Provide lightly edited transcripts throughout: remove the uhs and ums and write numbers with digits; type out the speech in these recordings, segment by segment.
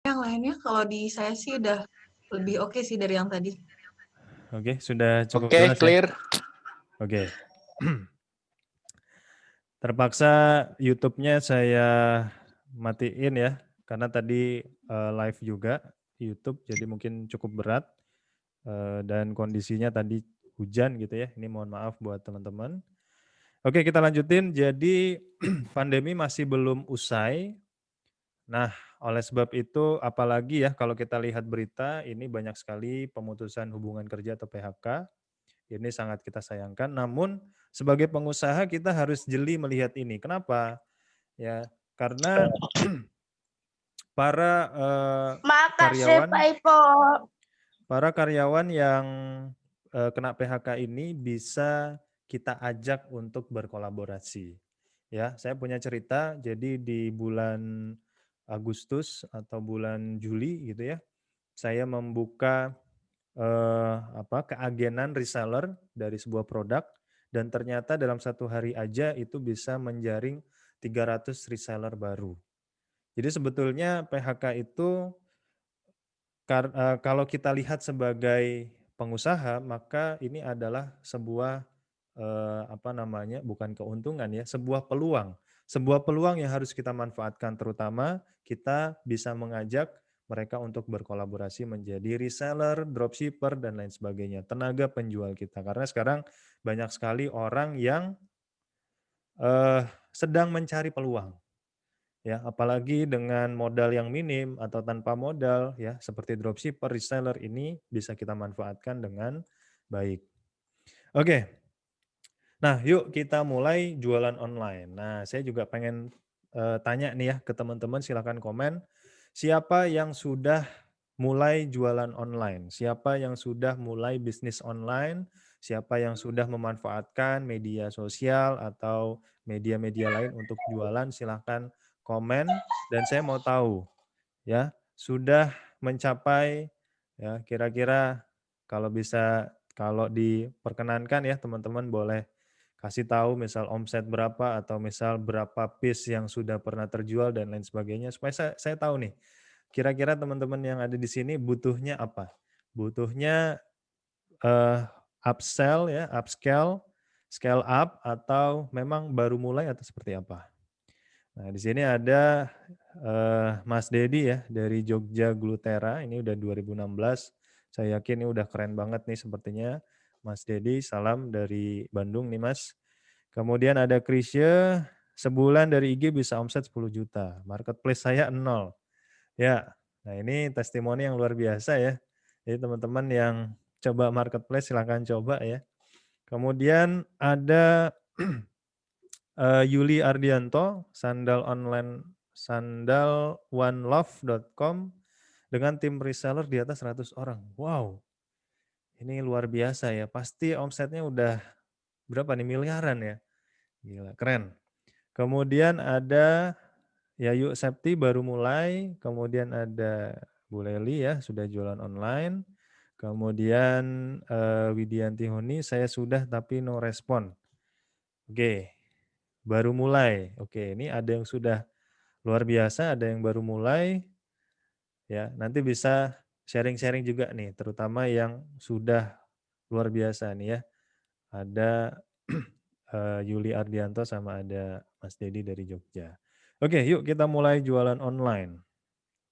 Yang lainnya kalau di saya sih udah lebih oke sih dari yang tadi. Oke, sudah cukup Oke, jelas ya? clear. Oke. Terpaksa YouTube-nya saya matiin ya, karena tadi live juga YouTube, jadi mungkin cukup berat dan kondisinya tadi hujan gitu ya. Ini mohon maaf buat teman-teman. Oke, kita lanjutin. Jadi pandemi masih belum usai. Nah, oleh sebab itu apalagi ya kalau kita lihat berita ini banyak sekali pemutusan hubungan kerja atau PHK. Ini sangat kita sayangkan. Namun sebagai pengusaha kita harus jeli melihat ini. Kenapa? Ya, karena para Makasih karyawan Pak Ipo. yang kena PHK ini bisa kita ajak untuk berkolaborasi. Ya, saya punya cerita. Jadi di bulan Agustus atau bulan Juli gitu ya, saya membuka keagenan reseller dari sebuah produk dan ternyata dalam satu hari aja itu bisa menjaring 300 reseller baru. Jadi sebetulnya PHK itu kalau kita lihat sebagai pengusaha maka ini adalah sebuah bukan keuntungan ya, sebuah peluang. Sebuah peluang yang harus kita manfaatkan, terutama kita bisa mengajak mereka untuk berkolaborasi menjadi reseller, dropshipper, dan lain sebagainya. Tenaga penjual kita. Karena sekarang banyak sekali orang yang sedang mencari peluang. Ya, apalagi dengan modal yang minim atau tanpa modal ya, seperti dropshipper, reseller ini bisa kita manfaatkan dengan baik. Oke. Nah, yuk kita mulai jualan online. Nah, saya juga pengen tanya nih ya ke teman-teman, silakan komen. Siapa yang sudah mulai jualan online? Siapa yang sudah mulai bisnis online? Siapa yang sudah memanfaatkan media sosial atau media-media lain untuk jualan? Silakan komen dan saya mau tahu ya, sudah mencapai ya kira-kira kalau diperkenankan ya teman-teman boleh kasih tahu misal omset berapa atau misal berapa piece yang sudah pernah terjual dan lain sebagainya supaya saya tahu nih kira-kira teman-teman yang ada di sini butuhnya apa? Butuhnya eh, upsell ya, upscale, scale up atau memang baru mulai atau seperti apa? Nah, di sini ada Mas Dedi ya dari Jogja Glutera, ini udah 2016. Saya yakin ini udah keren banget nih sepertinya. Mas Dedi, salam dari Bandung nih Mas. Kemudian ada Krisya, sebulan dari IG bisa omset 10 juta. Marketplace saya 0. Ya, nah ini testimoni yang luar biasa ya. Jadi teman-teman yang coba marketplace silahkan coba ya. Kemudian ada Yuli Ardianto, sandalonelove.com dengan tim reseller di atas 100 orang. Wow, ini luar biasa ya. Pasti omsetnya udah berapa nih, miliaran ya. Gila, keren. Kemudian ada Yayu Septi baru mulai, kemudian ada Bu Leli ya, sudah jualan online. Kemudian Widianti Huni, saya sudah tapi no respon. Oke, baru mulai. Oke, ini ada yang sudah luar biasa, ada yang baru mulai. Ya, nanti bisa sharing-sharing juga nih, terutama yang sudah luar biasa nih ya. Ada Yuli Ardianto sama ada Mas Dedi dari Jogja. Oke, yuk kita mulai jualan online.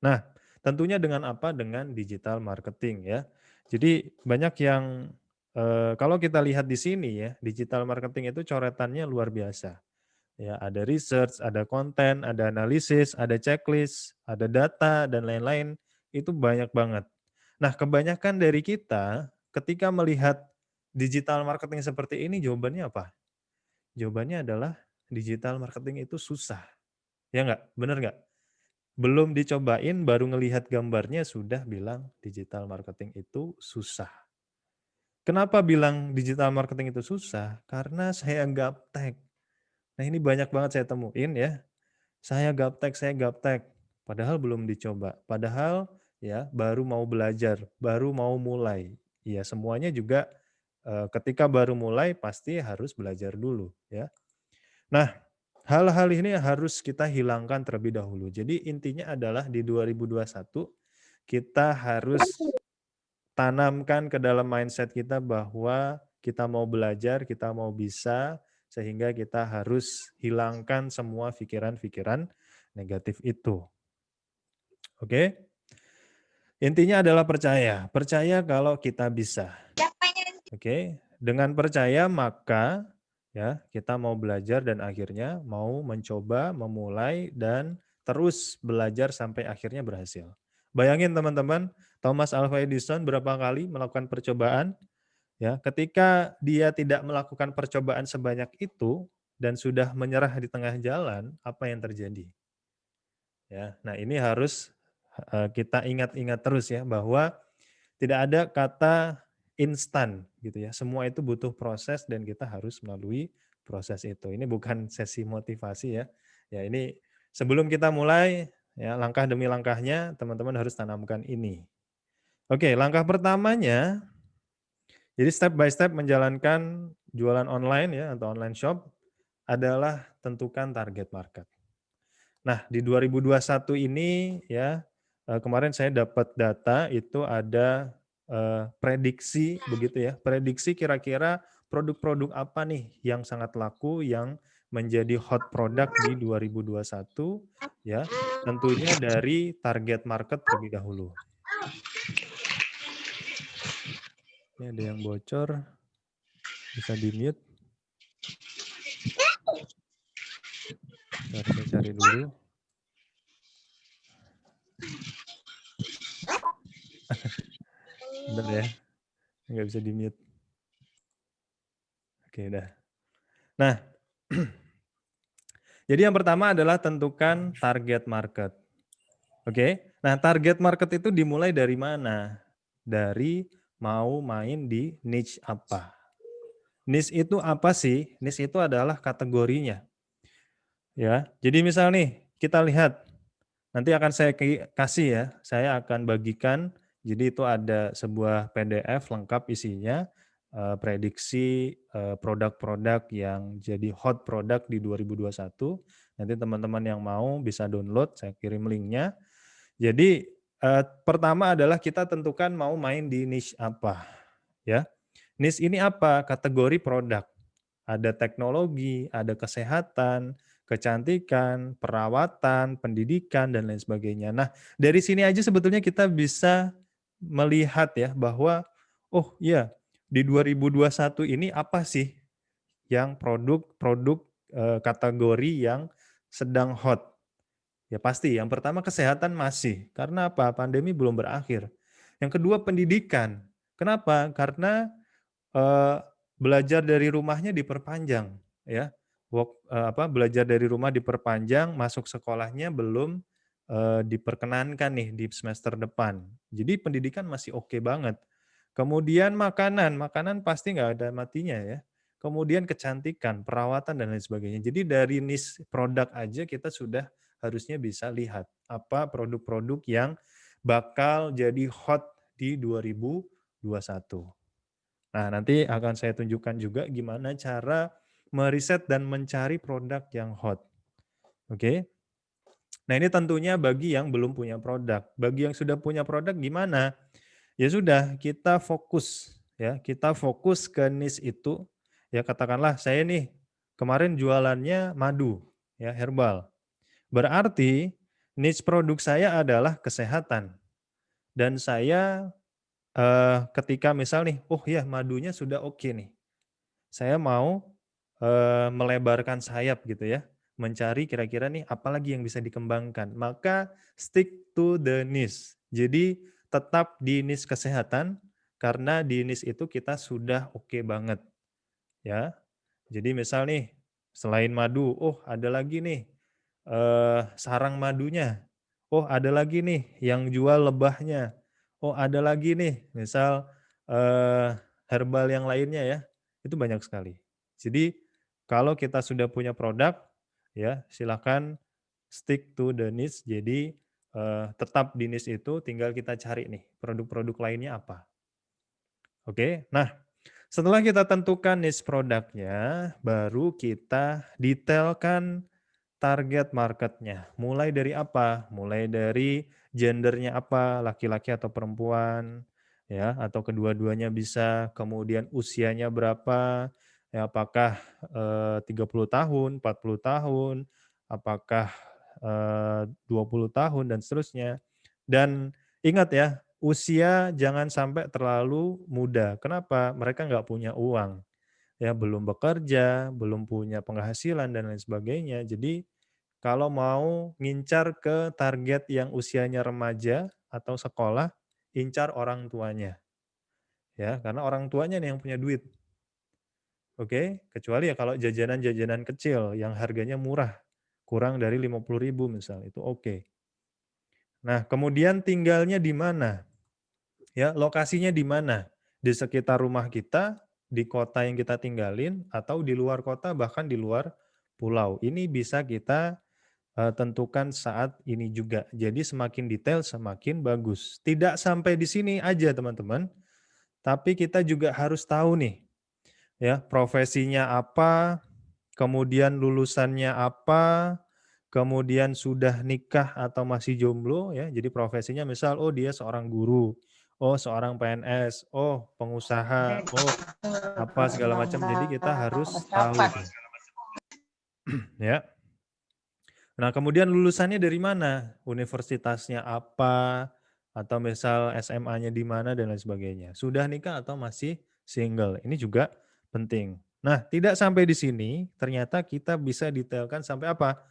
Nah, tentunya dengan apa? Dengan digital marketing ya. Jadi banyak yang kalau kita lihat di sini ya, digital marketing itu coretannya luar biasa. Ya, ada research, ada konten, ada analisis, ada checklist, ada data dan lain-lain. Itu banyak banget. Nah, kebanyakan dari kita ketika melihat digital marketing seperti ini jawabannya apa? Jawabannya adalah digital marketing itu susah. Ya enggak? Benar enggak? Belum dicobain baru ngelihat gambarnya sudah bilang digital marketing itu susah. Kenapa bilang digital marketing itu susah? Karena saya gaptek. Nah ini banyak banget saya temuin ya. Saya gaptek. Padahal belum dicoba. Padahal ya baru mau belajar, baru mau mulai. Ya semuanya juga ketika baru mulai pasti harus belajar dulu ya. Nah hal-hal ini harus kita hilangkan terlebih dahulu. Jadi intinya adalah di 2021 kita harus tanamkan ke dalam mindset kita bahwa kita mau belajar, kita mau bisa, sehingga kita harus hilangkan semua pikiran-pikiran negatif itu. Oke? Intinya adalah percaya. Percaya kalau kita bisa. Oke? Dengan percaya maka ya kita mau belajar dan akhirnya mau mencoba, memulai dan terus belajar sampai akhirnya berhasil. Bayangin teman-teman, Thomas Alva Edison berapa kali melakukan percobaan? Ya, ketika dia tidak melakukan percobaan sebanyak itu dan sudah menyerah di tengah jalan, apa yang terjadi? Ya, nah ini harus kita ingat-ingat terus ya bahwa tidak ada kata instan gitu ya. Semua itu butuh proses dan kita harus melalui proses itu. Ini bukan sesi motivasi ya. Ya ini sebelum kita mulai ya langkah demi langkahnya teman-teman harus tanamkan ini. Oke, langkah pertamanya jadi step by step menjalankan jualan online ya atau online shop adalah tentukan target market. Nah, di 2021 ini ya kemarin saya dapat data itu ada prediksi begitu ya. Prediksi kira-kira produk-produk apa nih yang sangat laku yang menjadi hot product di 2021 ya. Tentunya dari target market terlebih dahulu. Ini ada yang bocor. Bisa di-mute. Bentar, saya cari dulu. Bentar ya. Nggak bisa di-mute. Oke, udah. Nah, jadi yang pertama adalah tentukan target market. Oke. Nah, target market itu dimulai dari mana? Dari mau main di niche apa. Niche itu apa sih? Niche itu adalah kategorinya. Ya. Jadi misal nih, kita lihat nanti akan saya kasih ya. Saya akan bagikan. Jadi itu ada sebuah PDF lengkap isinya prediksi produk-produk yang jadi hot product di 2021. Nanti teman-teman yang mau bisa download, saya kirim linknya. Jadi pertama adalah kita tentukan mau main di niche apa, ya. Niche ini apa? Kategori produk. Ada teknologi, ada kesehatan, kecantikan, perawatan, pendidikan dan lain sebagainya. Nah, dari sini aja sebetulnya kita bisa melihat ya bahwa oh iya, di 2021 ini apa sih yang produk-produk kategori yang sedang hot. Ya pasti, yang pertama kesehatan masih. Karena apa? Pandemi belum berakhir. Yang kedua pendidikan. Kenapa? Karena belajar dari rumahnya diperpanjang, ya. Belajar dari rumah diperpanjang, masuk sekolahnya belum diperkenankan nih di semester depan. Jadi pendidikan masih oke banget. Kemudian makanan, makanan pasti nggak ada matinya ya. Kemudian kecantikan, perawatan dan lain sebagainya. Jadi dari niche produk aja kita sudah harusnya bisa lihat apa produk-produk yang bakal jadi hot di 2021. Nah, nanti akan saya tunjukkan juga gimana cara meriset dan mencari produk yang hot. Oke. Nah, ini tentunya bagi yang belum punya produk. Bagi yang sudah punya produk gimana? Ya sudah, kita fokus ya, kita fokus ke niche itu. Ya katakanlah saya nih kemarin jualannya madu, ya herbal. Berarti niche produk saya adalah kesehatan. Dan saya ketika misal nih, oh ya madunya sudah oke nih. Saya mau melebarkan sayap gitu ya. Mencari kira-kira nih apalagi yang bisa dikembangkan. Maka stick to the niche. Jadi tetap di niche kesehatan karena di niche itu kita sudah oke banget. Ya. Jadi misal nih selain madu, oh ada lagi nih sarang madunya. Oh ada lagi nih yang jual lebahnya. Oh ada lagi nih misal herbal yang lainnya ya. Itu banyak sekali. Jadi kalau kita sudah punya produk ya silakan stick to the niche. Jadi tetap di niche itu tinggal kita cari nih produk-produk lainnya apa. Oke. Nah, setelah kita tentukan niche produknya, baru kita detailkan target marketnya. Mulai dari apa? Mulai dari gendernya apa, laki-laki atau perempuan, ya, atau kedua-duanya bisa. Kemudian usianya berapa, ya, apakah 30 tahun, 40 tahun, apakah 20 tahun, dan seterusnya. Dan ingat ya, usia jangan sampai terlalu muda. Kenapa? Mereka nggak punya uang, ya, belum bekerja, belum punya penghasilan dan lain sebagainya. Jadi kalau mau ngincar ke target yang usianya remaja atau sekolah, incar orang tuanya, ya, karena orang tuanya nih yang punya duit. Oke, kecuali ya kalau jajanan-jajanan kecil yang harganya murah, kurang dari 50.000 misal, itu oke. Nah, kemudian tinggalnya di mana? Ya, lokasinya di mana? Di sekitar rumah kita, di kota yang kita tinggalin, atau di luar kota, bahkan di luar pulau. Ini bisa kita tentukan saat ini juga. Jadi semakin detail semakin bagus. Tidak sampai di sini aja teman-teman, tapi kita juga harus tahu nih, ya, profesinya apa, kemudian lulusannya apa, kemudian sudah nikah atau masih jomblo, ya. Jadi profesinya misal, oh dia seorang guru, oh seorang PNS, oh pengusaha, oh apa segala macam. Jadi kita harus tahu tuh, ya. Nah, kemudian lulusannya dari mana? Universitasnya apa? Atau misal SMA-nya di mana dan lain sebagainya. Sudah nikah atau masih single? Ini juga penting. Nah, tidak sampai di sini, ternyata kita bisa detailkan sampai apa?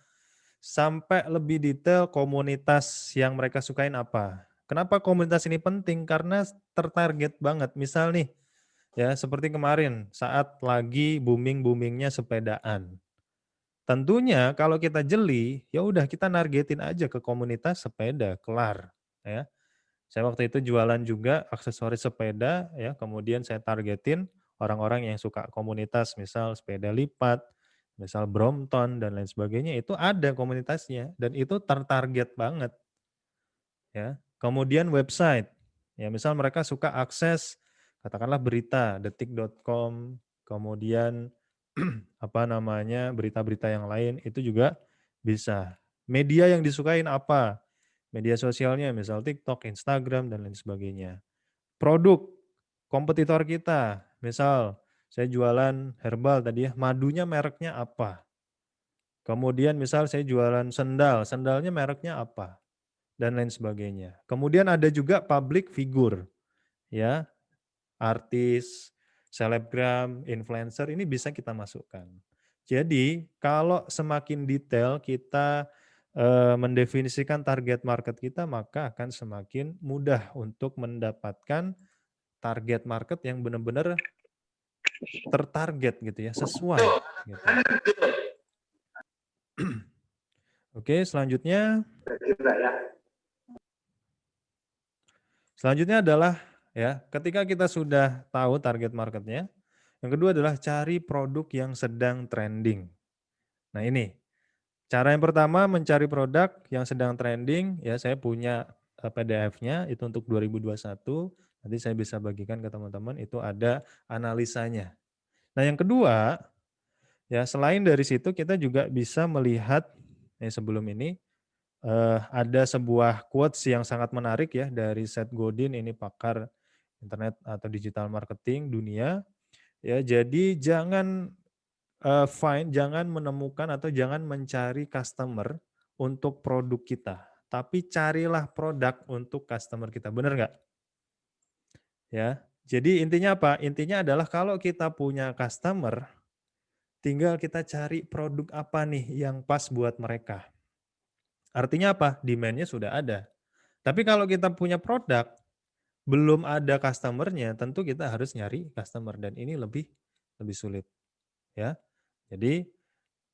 Sampai lebih detail komunitas yang mereka sukain apa. Kenapa komunitas ini penting? Karena tertarget banget. Misal nih, ya seperti kemarin saat lagi booming-boomingnya sepedaan. Tentunya kalau kita jeli, ya udah kita nargetin aja ke komunitas sepeda, kelar, ya. Saya waktu itu jualan juga aksesoris sepeda, ya, kemudian saya targetin orang-orang yang suka komunitas, misal sepeda lipat, misal Brompton dan lain sebagainya, itu ada komunitasnya dan itu tertarget banget, ya. Kemudian website, ya misal mereka suka akses katakanlah berita, detik.com, kemudian apa namanya, berita-berita yang lain itu juga bisa. Media yang disukain apa? Media sosialnya misal TikTok, Instagram dan lain sebagainya. Produk kompetitor kita, misal saya jualan herbal tadi ya, madunya mereknya apa? Kemudian misal saya jualan sendal, sendalnya mereknya apa? Dan lain sebagainya. Kemudian ada juga public figure, ya, artis, selebgram, influencer ini bisa kita masukkan. Jadi kalau semakin detail kita mendefinisikan target market kita, maka akan semakin mudah untuk mendapatkan target market yang benar-benar tertarget gitu ya, sesuai gitu. Oke, selanjutnya adalah ya, ketika kita sudah tahu target marketnya, yang kedua adalah cari produk yang sedang trending. Nah ini, cara yang pertama mencari produk yang sedang trending, ya saya punya PDF-nya itu untuk 2021, nanti saya bisa bagikan ke teman-teman, itu ada analisanya. Nah yang kedua, ya selain dari situ kita juga bisa melihat, sebelum ini, ada sebuah quotes yang sangat menarik ya dari Seth Godin, ini pakar internet atau digital marketing dunia. Ya, jadi jangan jangan menemukan atau jangan mencari customer untuk produk kita, tapi carilah produk untuk customer kita. Benar nggak? Ya. Jadi intinya apa? Intinya adalah kalau kita punya customer, tinggal kita cari produk apa nih yang pas buat mereka. Artinya apa? Demand-nya sudah ada. Tapi kalau kita punya produk, belum ada customer-nya, tentu kita harus nyari customer dan ini lebih sulit, ya. Jadi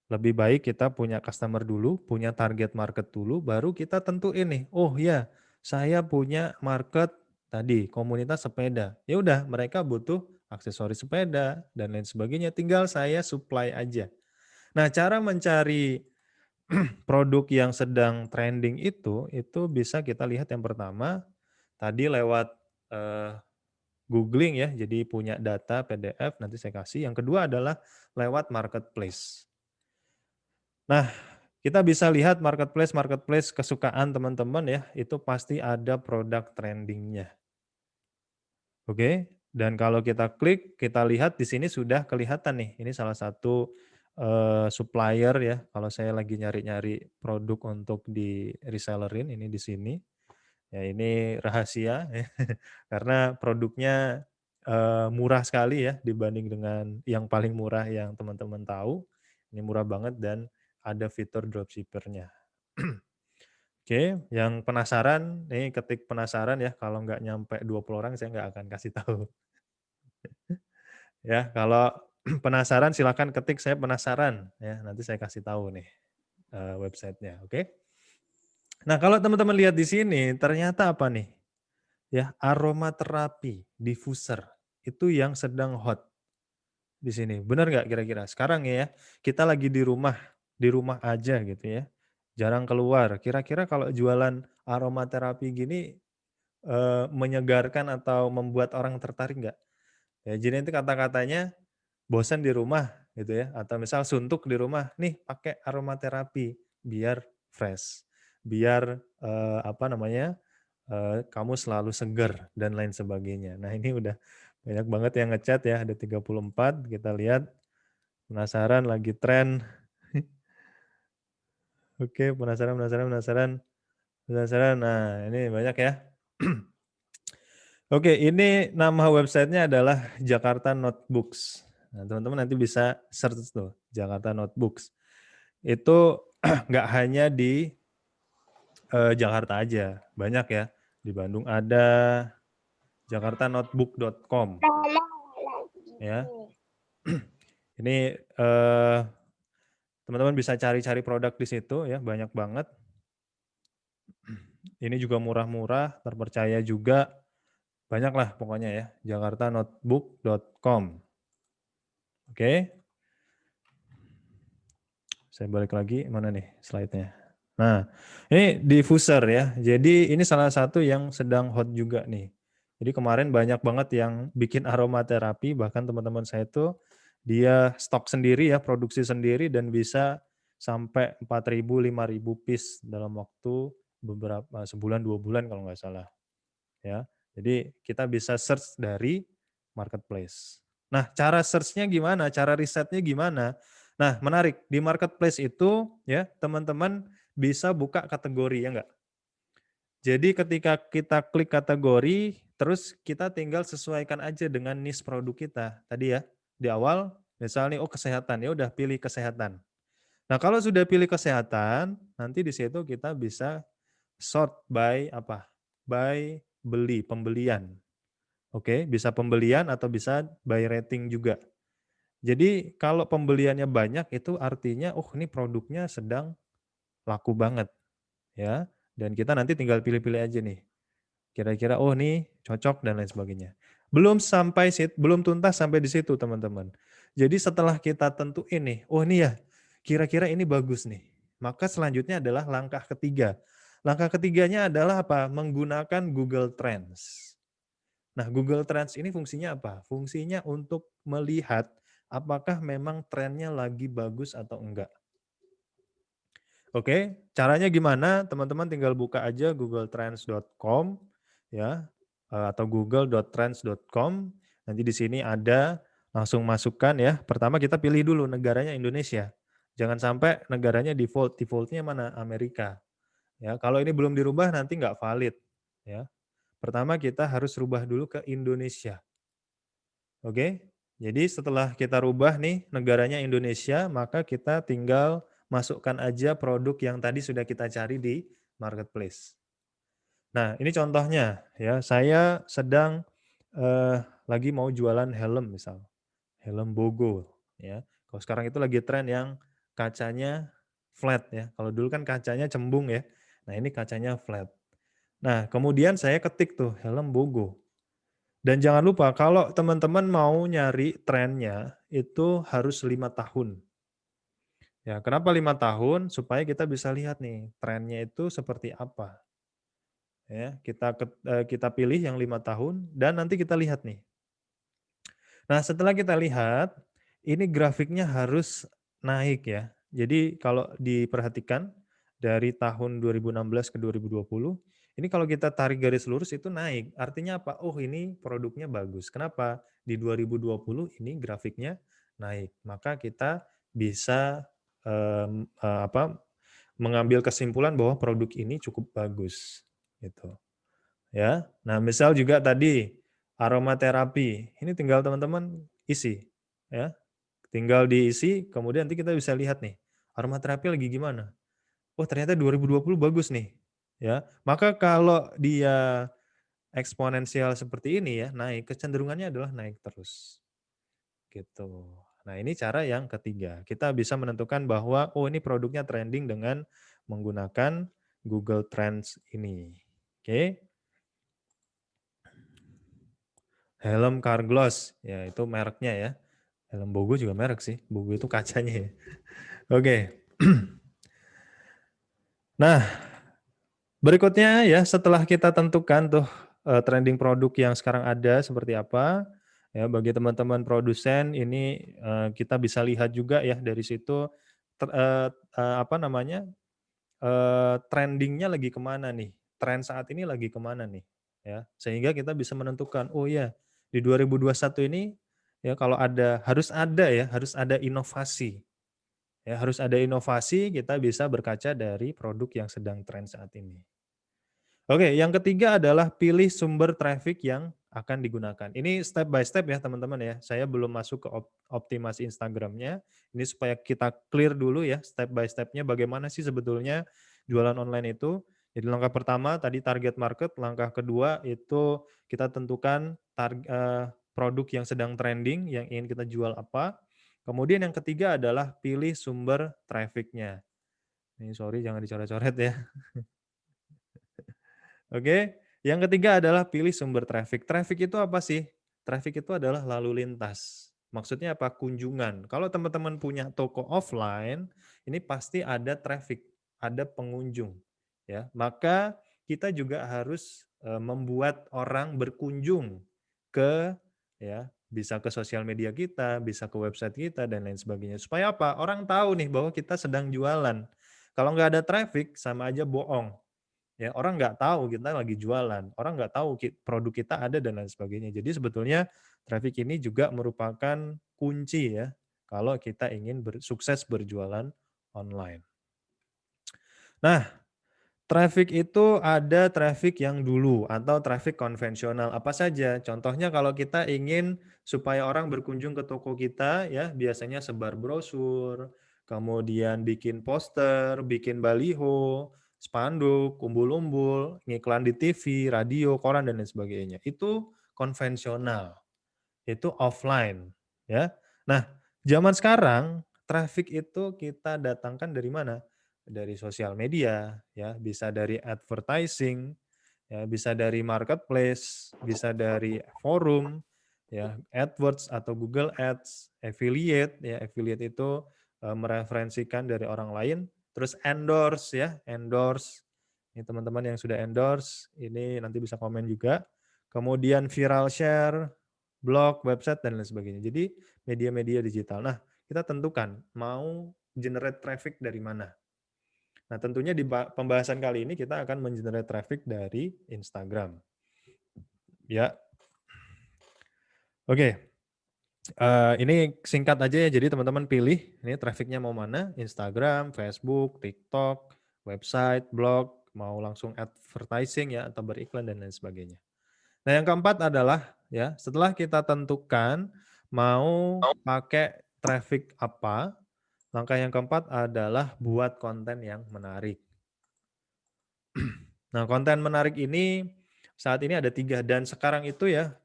lebih baik kita punya customer dulu, punya target market dulu, baru kita tentuin nih, oh ya, saya punya market tadi komunitas sepeda. Ya udah, mereka butuh aksesoris sepeda dan lain sebagainya, tinggal saya supply aja. Nah, cara mencari produk yang sedang trending itu bisa kita lihat yang pertama tadi lewat googling ya, jadi punya data PDF nanti saya kasih. Yang kedua adalah lewat marketplace. Nah, kita bisa lihat marketplace kesukaan teman-teman ya, itu pasti ada produk trendingnya. Oke, dan kalau kita klik, kita lihat di sini sudah kelihatan nih, ini salah satu supplier ya, kalau saya lagi nyari-nyari produk untuk di resellerin, ini di sini. Ya ini rahasia ya, karena produknya murah sekali ya dibanding dengan yang paling murah yang teman-teman tahu. Ini murah banget dan ada fitur dropshipper-nya. Oke, yang penasaran, nih ketik penasaran ya, kalau nggak nyampe 20 orang saya nggak akan kasih tahu. Ya, kalau penasaran silakan ketik saya penasaran ya, nanti saya kasih tahu nih websitenya, oke? Nah, kalau teman-teman lihat di sini ternyata apa nih? Ya, aromaterapi diffuser itu yang sedang hot di sini. Benar nggak kira-kira? Sekarang ya, kita lagi di rumah aja gitu ya. Jarang keluar. Kira-kira kalau jualan aromaterapi gini menyegarkan atau membuat orang tertarik nggak? Ya, jadi nanti kata-katanya bosan di rumah gitu ya, atau misal suntuk di rumah, nih pakai aromaterapi biar fresh, biar apa namanya kamu selalu seger dan lain sebagainya. Nah ini udah banyak banget yang ngechat ya, ada 34, kita lihat penasaran lagi tren. Oke, penasaran. Nah ini banyak ya. Oke, ini nama websitenya adalah Jakarta Notebooks. Nah, teman-teman nanti bisa search tuh, Jakarta Notebooks. Itu nggak hanya di Jakarta aja, banyak ya. Di Bandung ada jakartanotebook.com. Ya, ini teman-teman bisa cari-cari produk di situ ya, banyak banget. Ini juga murah-murah, terpercaya juga. Banyak lah pokoknya ya, jakartanotebook.com. Oke. Saya balik lagi, mana nih slide-nya. Nah, ini diffuser ya. Jadi ini salah satu yang sedang hot juga nih. Jadi kemarin banyak banget yang bikin aromaterapi, bahkan teman-teman saya itu dia stok sendiri ya, produksi sendiri dan bisa sampai 4.000, 5.000 piece dalam waktu beberapa sebulan 2 bulan kalau nggak salah. Ya, jadi kita bisa search dari marketplace. Nah, cara search-nya gimana? Cara risetnya gimana? Nah, menarik. Di marketplace itu ya, teman-teman bisa buka kategori ya enggak? Jadi ketika kita klik kategori, terus kita tinggal sesuaikan aja dengan niche produk kita. Tadi ya, di awal misalnya oh kesehatan, ya udah pilih kesehatan. Nah, kalau sudah pilih kesehatan, nanti di situ kita bisa sort by apa? By pembelian. Oke, bisa pembelian atau bisa by rating juga. Jadi kalau pembeliannya banyak itu artinya oh ini produknya sedang laku banget ya. Dan kita nanti tinggal pilih-pilih aja nih. Kira-kira oh nih cocok dan lain sebagainya. Belum tuntas sampai di situ teman-teman. Jadi setelah kita tentuin nih, oh ini ya kira-kira ini bagus nih. Maka selanjutnya adalah langkah ketiga. Langkah ketiganya adalah apa? Menggunakan Google Trends. Nah, Google Trends ini fungsinya apa? Fungsinya untuk melihat apakah memang trennya lagi bagus atau enggak. Oke, caranya gimana? Teman-teman tinggal buka aja googletrends.com ya atau google.trends.com. Nanti di sini ada langsung masukkan ya. Pertama kita pilih dulu negaranya Indonesia. Jangan sampai negaranya defaultnya mana? Amerika. Ya, kalau ini belum dirubah nanti nggak valid ya. Pertama kita harus rubah dulu ke Indonesia. Oke, jadi setelah kita rubah nih negaranya Indonesia, maka kita tinggal masukkan aja produk yang tadi sudah kita cari di marketplace. Nah, ini contohnya ya, saya sedang lagi mau jualan helm misal, helm Bogo ya. Kalau sekarang itu lagi tren yang kacanya flat ya. Kalau dulu kan kacanya cembung ya. Nah, ini kacanya flat. Nah, kemudian saya ketik tuh helm Bogo. Dan jangan lupa kalau teman-teman mau nyari trennya itu harus 5 tahun. Ya, kenapa 5 tahun? Supaya kita bisa lihat nih trennya itu seperti apa. Ya, kita pilih yang 5 tahun dan nanti kita lihat nih. Nah, setelah kita lihat, ini grafiknya harus naik ya. Jadi kalau diperhatikan dari tahun 2016 ke 2020, ini kalau kita tarik garis lurus itu naik. Artinya apa? Oh, ini produknya bagus. Kenapa? Di 2020 ini grafiknya naik. Maka kita bisa mengambil kesimpulan bahwa produk ini cukup bagus gitu. Ya. Nah, misal juga tadi aromaterapi. Ini tinggal teman-teman isi ya. Tinggal diisi, kemudian nanti kita bisa lihat nih, aromaterapi lagi gimana. Oh, ternyata 2020 bagus nih. Ya, maka kalau dia eksponensial seperti ini ya, naik, kecenderungannya adalah naik terus. Gitu. Nah, ini cara yang ketiga. Kita bisa menentukan bahwa oh ini produknya trending dengan menggunakan Google Trends ini. Oke. Helm Carglass, ya itu mereknya ya. Helm Bogo juga merek sih. Bogo itu kacanya ya. Oke. Nah, berikutnya ya setelah kita tentukan tuh trending produk yang sekarang ada seperti apa, ya bagi teman-teman produsen ini kita bisa lihat juga ya dari situ trendingnya lagi kemana nih, tren saat ini lagi kemana nih, ya sehingga kita bisa menentukan oh ya di 2021 ini ya kalau harus ada inovasi. Ya, harus ada inovasi, kita bisa berkaca dari produk yang sedang tren saat ini. Oke, yang ketiga adalah pilih sumber traffic yang akan digunakan. Ini step by step ya teman-teman ya. Saya belum masuk ke optimasi Instagramnya. Ini supaya kita clear dulu ya step by stepnya bagaimana sih sebetulnya jualan online itu. Jadi langkah pertama tadi target market, langkah kedua itu kita tentukan produk yang sedang trending, yang ingin kita jual apa. Kemudian yang ketiga adalah pilih sumber traffic-nya. Ini sorry jangan dicoret-coret ya. Oke, yang ketiga adalah pilih sumber traffic. Traffic itu apa sih? Traffic itu adalah lalu lintas. Maksudnya apa? Kunjungan. Kalau teman-teman punya toko offline, ini pasti ada traffic, ada pengunjung. Ya, maka kita juga harus membuat orang berkunjung ke ya bisa ke sosial media kita, bisa ke website kita dan lain sebagainya. Supaya apa? Orang tahu nih bahwa kita sedang jualan. Kalau nggak ada traffic, sama aja bohong. Ya, orang nggak tahu kita lagi jualan, orang nggak tahu produk kita ada dan lain sebagainya. Jadi sebetulnya traffic ini juga merupakan kunci ya kalau kita ingin sukses berjualan online. Nah, traffic itu ada traffic yang dulu atau traffic konvensional apa saja. Contohnya kalau kita ingin supaya orang berkunjung ke toko kita ya biasanya sebar brosur, kemudian bikin poster, bikin baliho, spanduk, umbul-umbul, ngiklan di TV, radio, koran dan lain sebagainya. Itu konvensional. Itu offline ya. Nah, zaman sekarang traffic itu kita datangkan dari mana? Dari sosial media ya, bisa dari advertising, ya bisa dari marketplace, bisa dari forum, ya AdWords atau Google Ads, affiliate ya, affiliate itu mereferensikan dari orang lain, terus endorse ya, endorse. Ini teman-teman yang sudah endorse, ini nanti bisa komen juga. Kemudian viral share, blog, website dan lain sebagainya. Jadi media-media digital. Nah, kita tentukan mau generate traffic dari mana. Nah, tentunya di pembahasan kali ini kita akan mengenerate traffic dari Instagram. Ya. Oke. Ini singkat aja ya. Jadi teman-teman pilih ini trafficnya mau mana? Instagram, Facebook, TikTok, website, blog, mau langsung advertising ya atau beriklan dan lain sebagainya. Nah, yang keempat adalah ya, setelah kita tentukan mau pakai traffic apa, langkah yang keempat adalah buat konten yang menarik. Nah, konten menarik ini saat ini ada 3 dan sekarang itu ya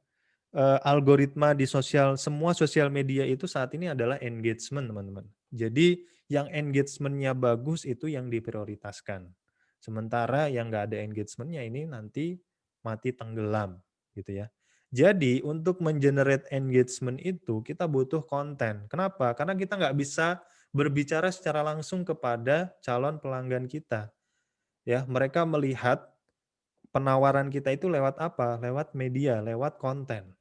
algoritma di semua sosial media itu saat ini adalah engagement, teman-teman. Jadi yang engagement-nya bagus itu yang diprioritaskan. Sementara yang nggak ada engagement-nya ini nanti mati tenggelam gitu ya. Jadi untuk mengenerate engagement itu kita butuh konten. Kenapa? Karena kita nggak bisa berbicara secara langsung kepada calon pelanggan kita. Ya, mereka melihat penawaran kita itu lewat apa? Lewat media, lewat konten.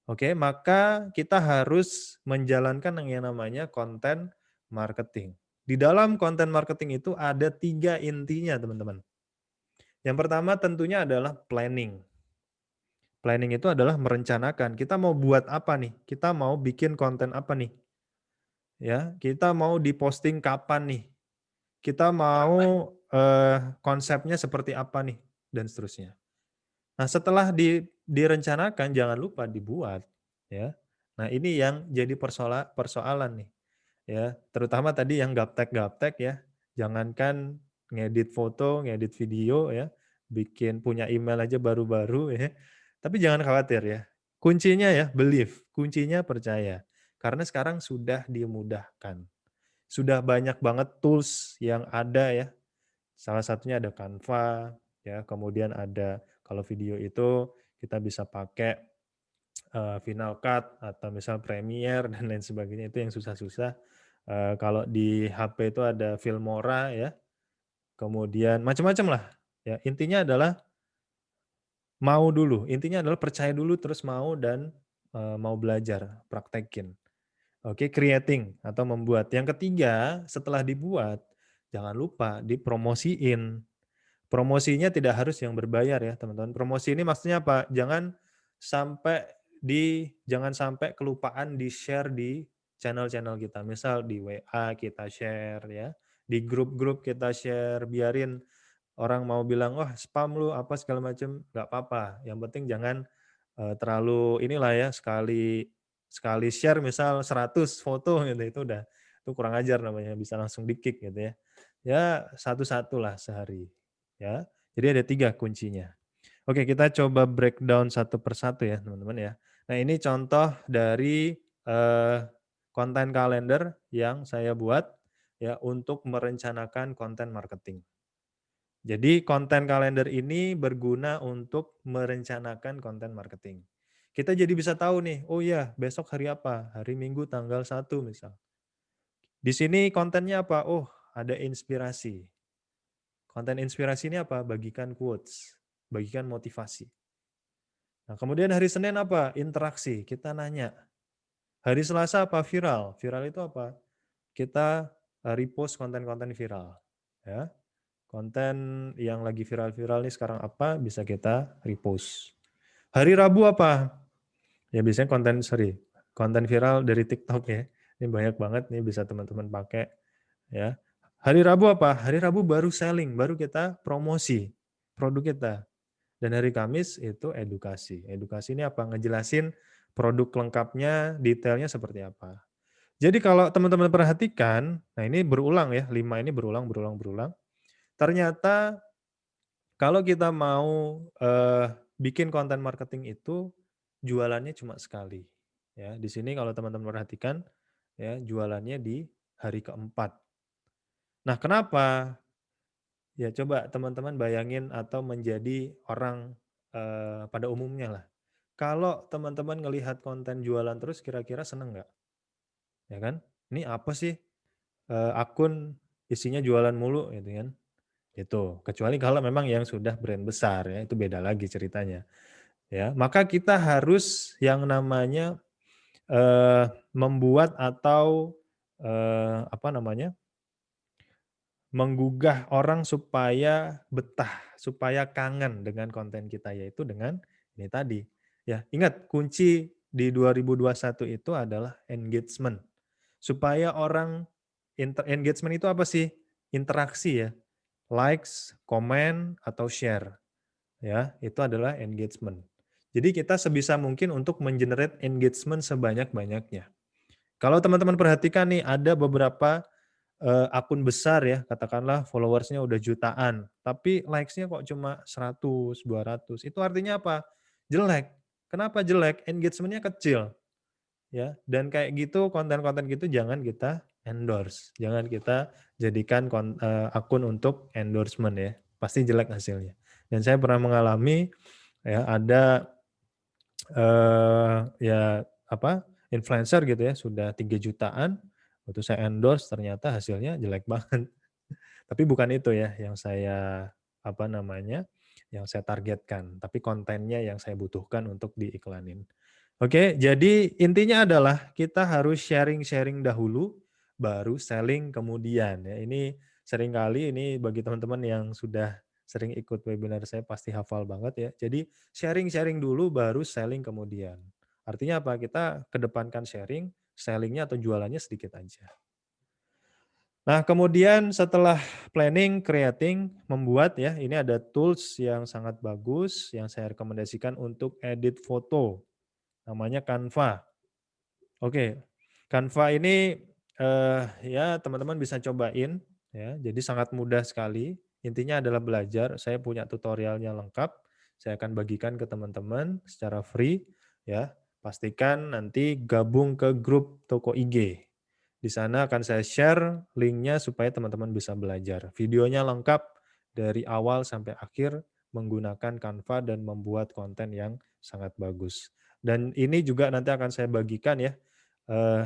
Oke, maka kita harus menjalankan yang namanya konten marketing. Di dalam konten marketing itu ada 3 intinya, teman-teman. Yang pertama tentunya adalah planning. Planning itu adalah merencanakan, kita mau buat apa nih? Kita mau bikin konten apa nih? Ya, kita mau diposting kapan nih? Kita mau konsepnya seperti apa nih? Dan seterusnya. Nah, setelah direncanakan jangan lupa dibuat, ya. Nah, ini yang jadi persoalan nih, ya. Terutama tadi yang gaptek-gaptek ya. Jangankan ngedit foto, ngedit video ya, bikin punya email aja baru-baru ya. Tapi jangan khawatir ya. Kuncinya ya believe, kuncinya percaya. Karena sekarang sudah dimudahkan. Sudah banyak banget tools yang ada ya. Salah satunya ada Canva, ya, kemudian ada kalau video itu kita bisa pakai Final Cut atau misal Premiere dan lain sebagainya, itu yang susah-susah. Kalau di HP itu ada Filmora ya, kemudian macam-macam lah. Ya, intinya adalah mau dulu, intinya adalah percaya dulu terus mau dan mau belajar, praktekin. Oke, creating atau membuat. Yang ketiga, setelah dibuat, jangan lupa dipromosiin. Promosinya tidak harus yang berbayar ya, teman-teman. Promosi ini maksudnya apa? Jangan sampai kelupaan di-share di channel-channel kita. Misal di WA kita share ya, di grup-grup kita share, biarin orang mau bilang, "Wah, spam lu apa segala macam." Nggak apa-apa. Yang penting jangan terlalu inilah ya, sekali share misal 100 foto gitu, itu kurang ajar namanya, bisa langsung di-kick gitu ya. Ya, satu-satu lah sehari. Ya, jadi ada 3 kuncinya. Oke, kita coba breakdown satu persatu ya teman-teman ya. Nah, ini contoh dari konten kalender yang saya buat ya untuk merencanakan konten marketing. Jadi konten kalender ini berguna untuk merencanakan konten marketing. Kita jadi bisa tahu nih, oh ya besok hari apa? Hari Minggu tanggal 1 misal. Di sini kontennya apa? Oh, ada inspirasi. Konten inspirasi ini apa? Bagikan quotes, bagikan motivasi. Nah, kemudian hari Senin apa? Interaksi, kita nanya. Hari Selasa apa? Viral. Viral itu apa? Kita repost konten-konten viral. Ya. Konten yang lagi viral-viral nih sekarang apa? Bisa kita repost. Hari Rabu apa? Ya biasanya konten viral dari TikTok ya. Ini banyak banget nih bisa teman-teman pakai ya. Hari Rabu apa? Hari Rabu baru selling, baru kita promosi produk kita. Dan hari Kamis itu edukasi. Edukasi ini apa? Ngejelasin produk lengkapnya, detailnya seperti apa. Jadi kalau teman-teman perhatikan, nah ini berulang ya, 5 ini berulang. Ternyata kalau kita mau bikin konten marketing itu jualannya cuma sekali. Ya, di sini kalau teman-teman perhatikan ya jualannya di hari keempat. Nah, kenapa? Ya coba teman-teman bayangin atau menjadi orang pada umumnya lah. Kalau teman-teman ngelihat konten jualan terus kira-kira seneng nggak? Ya kan? Ini apa sih? Akun isinya jualan mulu gitu kan? Itu. Kecuali kalau memang yang sudah brand besar ya, itu beda lagi ceritanya. Ya, maka kita harus yang namanya membuat atau apa namanya? Menggugah orang supaya betah, supaya kangen dengan konten kita, yaitu dengan ini tadi. Ya, ingat kunci di 2021 itu adalah engagement. Supaya orang engagement itu apa sih? Interaksi ya. Likes, komen atau share. Ya, itu adalah engagement. Jadi kita sebisa mungkin untuk mengenerate engagement sebanyak-banyaknya. Kalau teman-teman perhatikan nih ada beberapa akun besar ya, katakanlah followersnya udah jutaan, tapi likes-nya kok cuma 100, 200. Itu artinya apa? Jelek. Kenapa jelek? Engagement-nya kecil. Ya, dan kayak gitu konten-konten gitu jangan kita endorse. Jangan kita jadikan akun untuk endorsement ya. Pasti jelek hasilnya. Dan saya pernah mengalami ya ada ya apa? Influencer gitu ya, sudah 3 jutaan, waktu saya endorse ternyata hasilnya jelek banget. Tapi bukan itu ya yang saya apa namanya, yang saya targetkan, tapi kontennya yang saya butuhkan untuk diiklanin. Oke, jadi intinya adalah kita harus sharing-sharing dahulu, baru selling kemudian. Ya, ini seringkali ini bagi teman-teman yang sudah sering ikut webinar saya pasti hafal banget ya. Jadi sharing-sharing dulu baru selling kemudian. Artinya apa? Kita kedepankan sharing, sellingnya atau jualannya sedikit aja. Nah, kemudian setelah planning, creating, membuat ya, ini ada tools yang sangat bagus yang saya rekomendasikan untuk edit foto. Namanya Canva. Oke, Canva ini ya teman-teman bisa cobain ya. Jadi sangat mudah sekali. Intinya adalah belajar. Saya punya tutorialnya lengkap. Saya akan bagikan ke teman-teman secara free ya. Pastikan nanti gabung ke grup toko IG. Di sana akan saya share linknya supaya teman-teman bisa belajar. Videonya lengkap dari awal sampai akhir menggunakan Canva dan membuat konten yang sangat bagus. Dan ini juga nanti akan saya bagikan ya.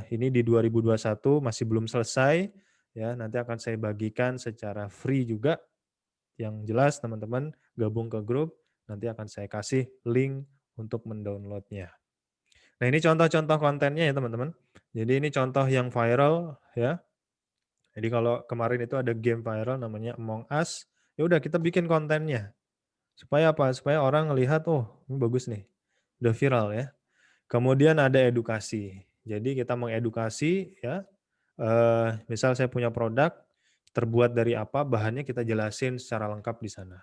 Ini di 2021 masih belum selesai ya. Nanti akan saya bagikan secara free juga. Yang jelas teman-teman gabung ke grup, nanti akan saya kasih link untuk mendownloadnya. Nah, ini contoh-contoh kontennya ya teman-teman. Jadi ini contoh yang viral ya. Jadi kalau kemarin itu ada game viral namanya Among Us, ya udah kita bikin kontennya. Supaya apa? Supaya orang ngelihat, oh ini bagus nih, udah viral ya. Kemudian ada edukasi. Jadi kita mengedukasi ya. Misal saya punya produk terbuat dari apa, bahannya kita jelasin secara lengkap di sana.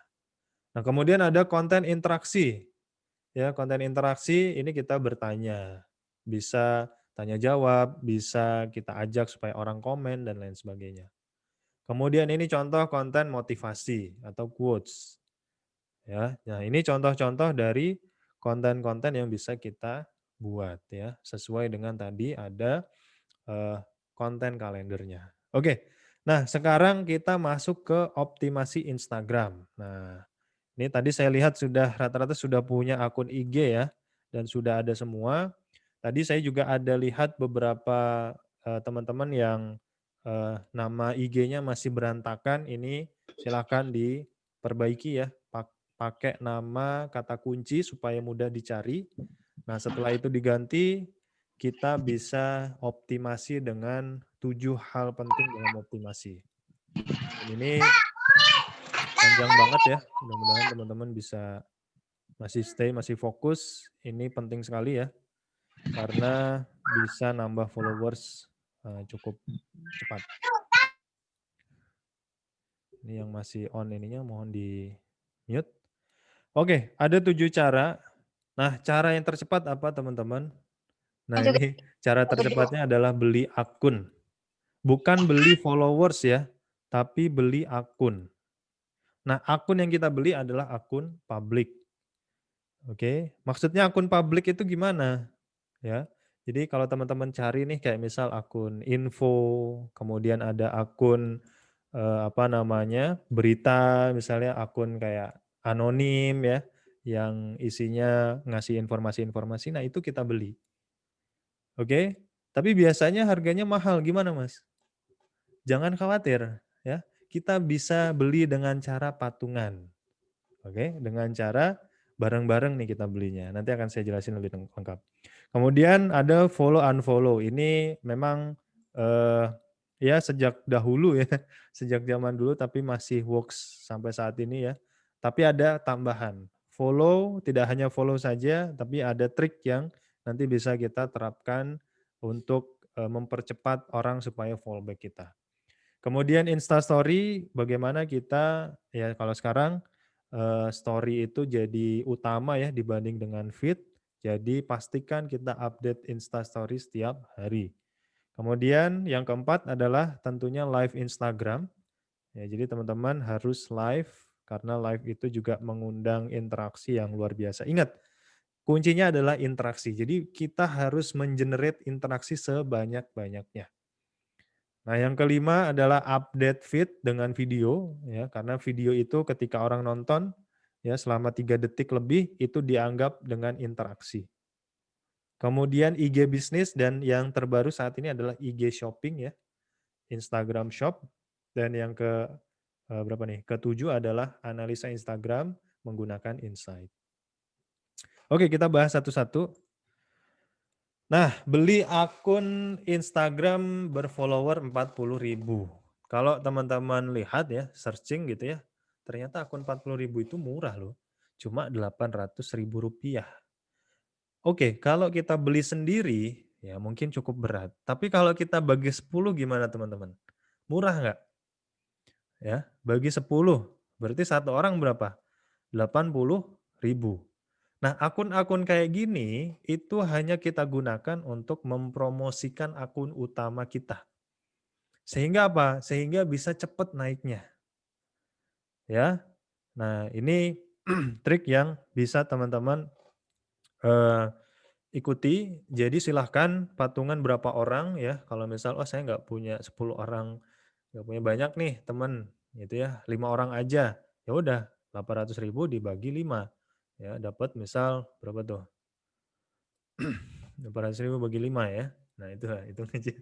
Nah, kemudian ada konten interaksi. Ya, konten interaksi ini kita bertanya. Bisa tanya jawab, bisa kita ajak supaya orang komen dan lain sebagainya. Kemudian ini contoh konten motivasi atau quotes. Ya, nah ini contoh-contoh dari konten-konten yang bisa kita buat ya, sesuai dengan tadi ada konten kalendernya. Oke. Nah, sekarang kita masuk ke optimasi Instagram. Nah, ini tadi saya lihat sudah rata-rata sudah punya akun IG ya dan sudah ada semua. Tadi saya juga ada lihat beberapa teman-teman yang nama IG-nya masih berantakan. Ini silakan diperbaiki ya. Pakai nama kata kunci supaya mudah dicari. Nah, setelah itu diganti, kita bisa optimasi dengan 7 hal penting dalam optimasi. Dan ini panjang banget ya. Mudah-mudahan teman-teman bisa masih stay, masih fokus. Ini penting sekali ya. Karena bisa nambah followers cukup cepat. Ini yang masih on ininya mohon di mute. Oke, ada 7 cara. Nah, cara yang tercepat apa teman-teman? Nah, ini cara tercepatnya adalah beli akun. Bukan beli followers ya, tapi beli akun. Nah, akun yang kita beli adalah akun publik. Oke, maksudnya akun publik itu gimana? Ya, jadi kalau teman-teman cari nih kayak misal akun info, kemudian ada akun apa namanya berita, misalnya akun kayak anonim ya, yang isinya ngasih informasi-informasi. Nah itu kita beli. Oke, tapi biasanya harganya mahal. Gimana mas? Jangan khawatir ya, kita bisa beli dengan cara patungan. Oke, dengan cara bareng-bareng nih kita belinya. Nanti akan saya jelasin lebih lengkap. Kemudian ada follow unfollow. Ini memang ya sejak dahulu ya, sejak zaman dulu tapi masih works sampai saat ini ya. Tapi ada tambahan. Follow tidak hanya follow saja, tapi ada trik yang nanti bisa kita terapkan untuk mempercepat orang supaya follow back kita. Kemudian Insta Story, bagaimana kita ya kalau sekarang story itu jadi utama ya dibanding dengan feed. Jadi pastikan kita update Insta Story setiap hari. Kemudian yang keempat adalah tentunya live Instagram. Ya, jadi teman-teman harus live karena live itu juga mengundang interaksi yang luar biasa. Ingat, kuncinya adalah interaksi. Jadi kita harus mengenerate interaksi sebanyak-banyaknya. Nah, yang kelima adalah update feed dengan video ya, karena video itu ketika orang nonton ya selama 3 detik lebih itu dianggap dengan interaksi. Kemudian IG bisnis dan yang terbaru saat ini adalah IG shopping ya, Instagram Shop dan yang berapa nih? Ketujuh adalah analisa Instagram menggunakan Insight. Oke, kita bahas satu-satu. Nah, beli akun Instagram berfollower 40.000. Kalau teman-teman lihat ya, searching gitu ya, ternyata akun 40.000 itu murah loh. Cuma Rp800.000. Oke, kalau kita beli sendiri, ya mungkin cukup berat. Tapi kalau kita bagi 10 gimana teman-teman? Murah nggak? Ya, bagi 10, berarti satu orang berapa? 80.000. Nah, akun-akun kayak gini itu hanya kita gunakan untuk mempromosikan akun utama kita. Sehingga apa? Sehingga bisa cepat naiknya. Ya. Nah, ini trik yang bisa teman-teman ikuti. Jadi silahkan patungan berapa orang ya. Kalau misal, oh saya nggak punya 10 orang, nggak punya banyak nih teman, gitu ya, 5 orang aja. Ya udah, 800.000 dibagi 5. Ya, dapat misal berapa tuh? 800.000 bagi 5 ya. Nah itu hitung aja.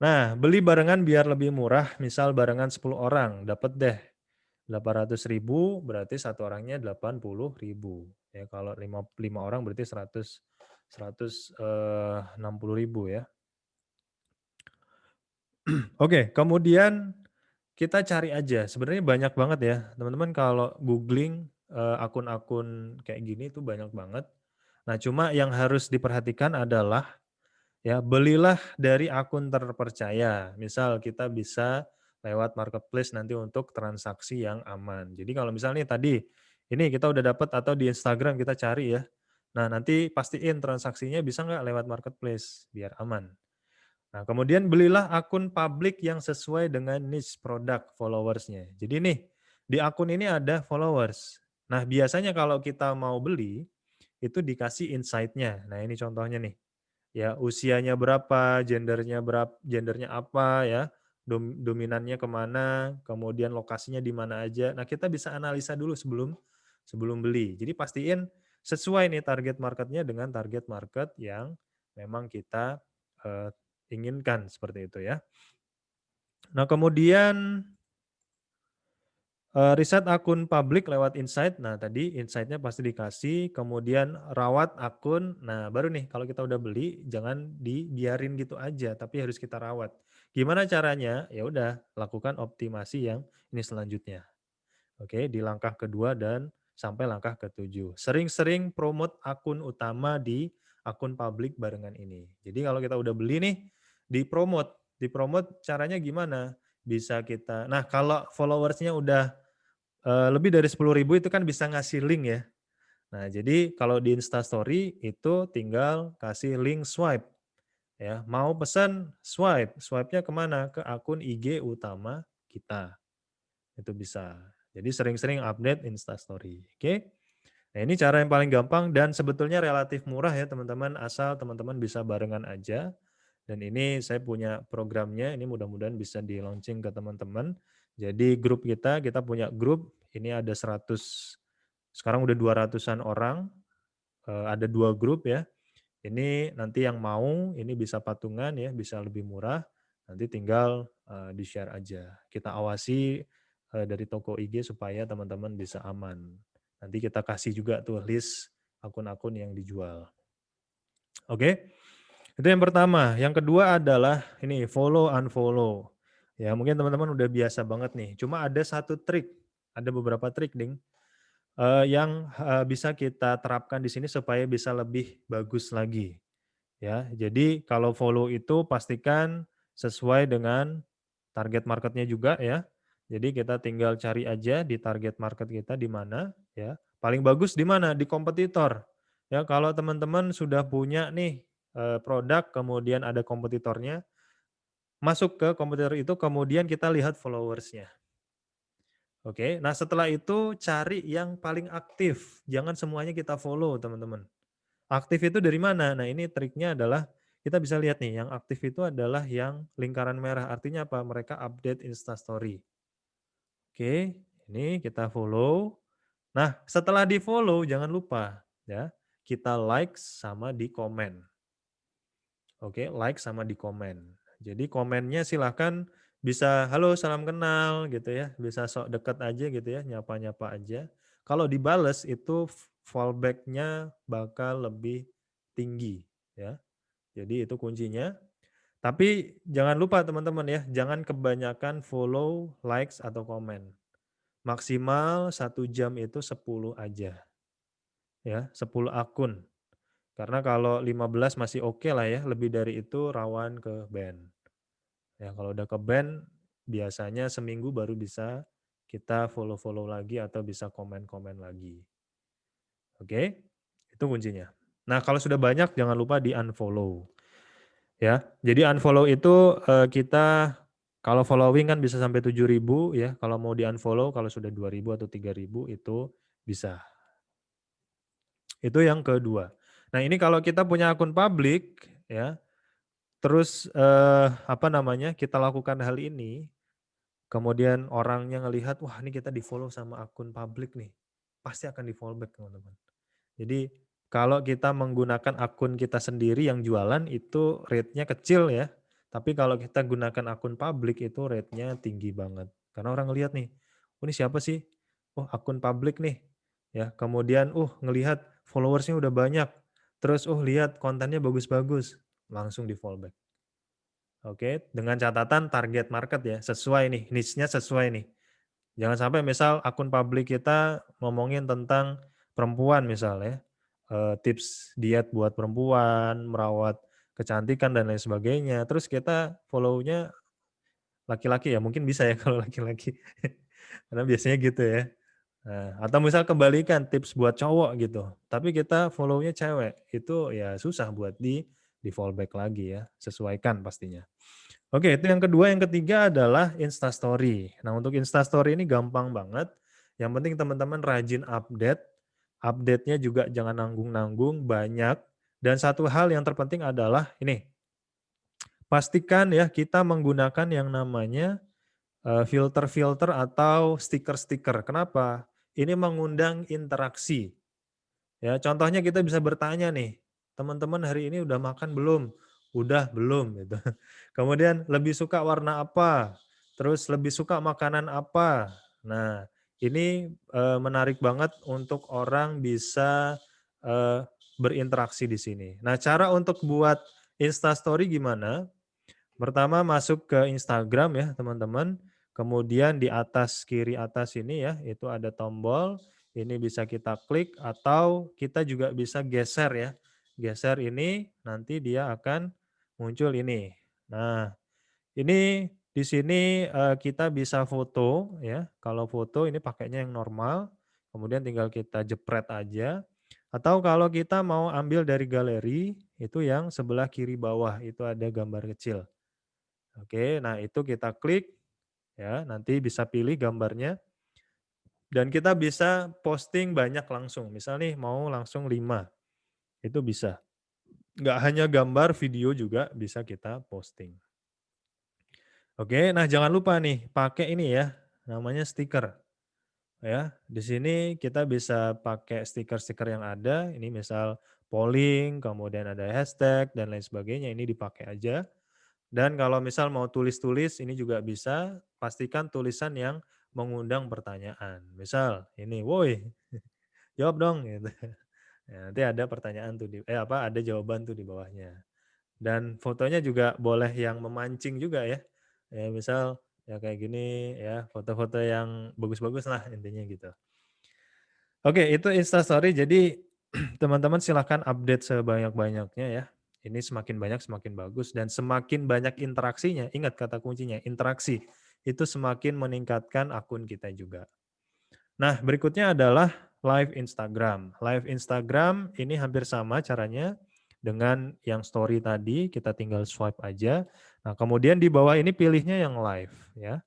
Nah, beli barengan biar lebih murah, misal barengan 10 orang, dapat deh 800.000, berarti satu orangnya 80.000. Ya, kalau 5 orang berarti 160.000 ya. Oke, kemudian kita cari aja. Sebenarnya banyak banget ya, teman-teman kalau googling akun-akun kayak gini itu banyak banget. Nah, cuma yang harus diperhatikan adalah ya, belilah dari akun terpercaya. Misal kita bisa lewat marketplace nanti untuk transaksi yang aman. Jadi kalau misalnya tadi, ini kita udah dapat atau di Instagram kita cari ya. Nah nanti pastiin transaksinya bisa nggak lewat marketplace, biar aman. Nah kemudian belilah akun publik yang sesuai dengan niche produk followersnya. Jadi nih, di akun ini ada followers. Nah biasanya kalau kita mau beli, itu dikasih insight-nya. Nah ini contohnya nih. Ya, usianya berapa, gendernya apa ya, dominannya kemana, kemudian lokasinya di mana aja. Nah, kita bisa analisa dulu sebelum sebelum beli. Jadi pastiin sesuai nih target marketnya dengan target market yang memang kita eh, inginkan seperti itu ya. Nah, kemudian riset akun publik lewat insight. Nah, tadi insight-nya pasti dikasih, kemudian rawat akun. Nah, baru nih kalau kita udah beli jangan dibiarin gitu aja, tapi harus kita rawat. Gimana caranya? Ya udah, lakukan optimasi yang ini selanjutnya. Oke, di langkah kedua dan sampai langkah ketujuh. Sering-sering promote akun utama di akun publik barengan ini. Jadi kalau kita udah beli nih, dipromote. Dipromote caranya gimana? Bisa kita, nah kalau followersnya udah lebih dari 10.000 itu kan bisa ngasih link ya. Nah, jadi kalau di Instastory itu tinggal kasih link swipe ya. Mau pesan swipe, swipe-nya kemana? Ke akun IG utama kita. Itu bisa. Jadi sering-sering update Instastory. Oke. Nah, ini cara yang paling gampang dan sebetulnya relatif murah ya teman-teman, asal teman-teman bisa barengan aja. Dan ini saya punya programnya, ini mudah-mudahan bisa di-launching ke teman-teman. Jadi grup kita punya grup, ini ada 100, sekarang udah 200-an orang, ada 2 grup ya. Ini nanti yang mau, ini bisa patungan ya, bisa lebih murah, nanti tinggal di-share aja. Kita awasi dari toko IG supaya teman-teman bisa aman. Nanti kita kasih juga tuh list akun-akun yang dijual. Oke, itu yang pertama. Yang kedua adalah ini follow unfollow. Ya mungkin teman-teman udah biasa banget nih. Cuma ada satu trik, ada beberapa trik ding yang bisa kita terapkan di sini supaya bisa lebih bagus lagi. Ya, jadi kalau follow itu pastikan sesuai dengan target marketnya juga ya. Jadi kita tinggal cari aja di target market kita di mana ya. Paling bagus di mana? Di kompetitor. Ya, kalau teman-teman sudah punya nih produk kemudian ada kompetitornya, masuk ke kompetitor itu kemudian kita lihat followersnya. Oke, nah setelah itu cari yang paling aktif. Jangan semuanya kita follow teman-teman. Aktif itu dari mana? Nah ini triknya adalah kita bisa lihat nih, yang aktif itu adalah yang lingkaran merah. Artinya apa? Mereka update Instastory. Oke, ini kita follow. Nah setelah di follow jangan lupa ya, kita like sama di komen. Oke, like sama di komen. Jadi komennya silahkan bisa halo salam kenal gitu ya, bisa sok deket aja gitu ya, nyapa-nyapa aja. Kalau dibales itu fallback-nya bakal lebih tinggi ya. Jadi itu kuncinya. Tapi jangan lupa teman-teman ya, jangan kebanyakan follow, likes, atau komen. Maksimal 1 jam itu 10 aja. Ya, 10 akun. Karena kalau 15 masih oke lah ya, lebih dari itu rawan ke ban. Ya, kalau udah ke ban, biasanya seminggu baru bisa kita follow-follow lagi atau bisa komen-komen lagi. Oke, itu kuncinya. Nah, kalau sudah banyak jangan lupa di unfollow. Ya, jadi unfollow itu kita kalau following kan bisa sampai 7.000 ya. Kalau mau di unfollow kalau sudah 2.000 atau 3.000 itu bisa. Itu yang kedua. Nah, ini kalau kita punya akun publik ya, terus apa namanya? Kita lakukan hal ini, kemudian orangnya ngelihat, wah ini kita di-follow sama akun publik nih. Pasti akan di-follow back, teman-teman. Jadi kalau kita menggunakan akun kita sendiri yang jualan itu rate-nya kecil ya. Tapi kalau kita gunakan akun publik itu rate-nya tinggi banget. Karena orang ngelihat nih, oh ini siapa sih? Oh akun publik nih. Ya, kemudian ngelihat followersnya udah banyak. Terus lihat kontennya bagus-bagus. Langsung di follow back. Oke, dengan catatan target market ya, sesuai nih, niche-nya sesuai nih. Jangan sampai misal akun publik kita ngomongin tentang perempuan misalnya, tips diet buat perempuan, merawat kecantikan dan lain sebagainya. Terus kita follow-nya laki-laki ya, mungkin bisa ya kalau laki-laki. Karena biasanya gitu ya. Nah, atau misal kebalikan tips buat cowok gitu, tapi kita follow-nya cewek, itu ya susah buat di follow back lagi ya, sesuaikan pastinya. Oke, itu yang kedua. Yang ketiga adalah Instastory. Nah, untuk Instastory ini gampang banget. Yang penting teman-teman rajin update. Update-nya juga jangan nanggung-nanggung, banyak. Dan satu hal yang terpenting adalah ini, pastikan ya kita menggunakan yang namanya filter-filter atau stiker-stiker. Kenapa? Ini mengundang interaksi. Ya, contohnya kita bisa bertanya nih, teman-teman hari ini udah makan belum? Udah belum gitu. Kemudian lebih suka warna apa? Terus lebih suka makanan apa? Nah, ini menarik banget untuk orang bisa berinteraksi di sini. Nah, cara untuk buat Instastory gimana? Pertama masuk ke Instagram ya, teman-teman. Kemudian di atas kiri atas ini ya, itu ada tombol. Ini bisa kita klik atau kita juga bisa geser ya. Geser ini nanti dia akan muncul ini. Nah, ini di sini kita bisa foto ya. Kalau foto ini pakainya yang normal, kemudian tinggal kita jepret aja. Atau kalau kita mau ambil dari galeri, itu yang sebelah kiri bawah itu ada gambar kecil. Oke, nah itu kita klik ya, nanti bisa pilih gambarnya dan kita bisa posting banyak langsung. Misal nih mau langsung 5, itu bisa. Nggak hanya gambar, video juga bisa kita posting. Oke, nah jangan lupa nih pakai ini ya, namanya stiker. Ya, di sini kita bisa pakai stiker-stiker yang ada. Ini misal polling, kemudian ada hashtag dan lain sebagainya. Ini dipakai aja. Dan kalau misal mau tulis-tulis, ini juga bisa. Pastikan tulisan yang mengundang pertanyaan. Misal ini, woi, jawab dong gitu. Ya, nanti ada pertanyaan tuh ada jawaban tuh di bawahnya. Dan fotonya juga boleh yang memancing juga ya. Ya misal ya kayak gini ya, foto-foto yang bagus-bagus lah intinya gitu. Oke, itu Instastory. Jadi teman-teman silahkan update sebanyak-banyaknya ya. Ini semakin banyak semakin bagus dan semakin banyak interaksinya. Ingat kata kuncinya, interaksi. Itu semakin meningkatkan akun kita juga. Nah, berikutnya adalah live Instagram. Live Instagram ini hampir sama caranya dengan yang story tadi, kita tinggal swipe aja. Nah, kemudian di bawah ini pilihnya yang live ya.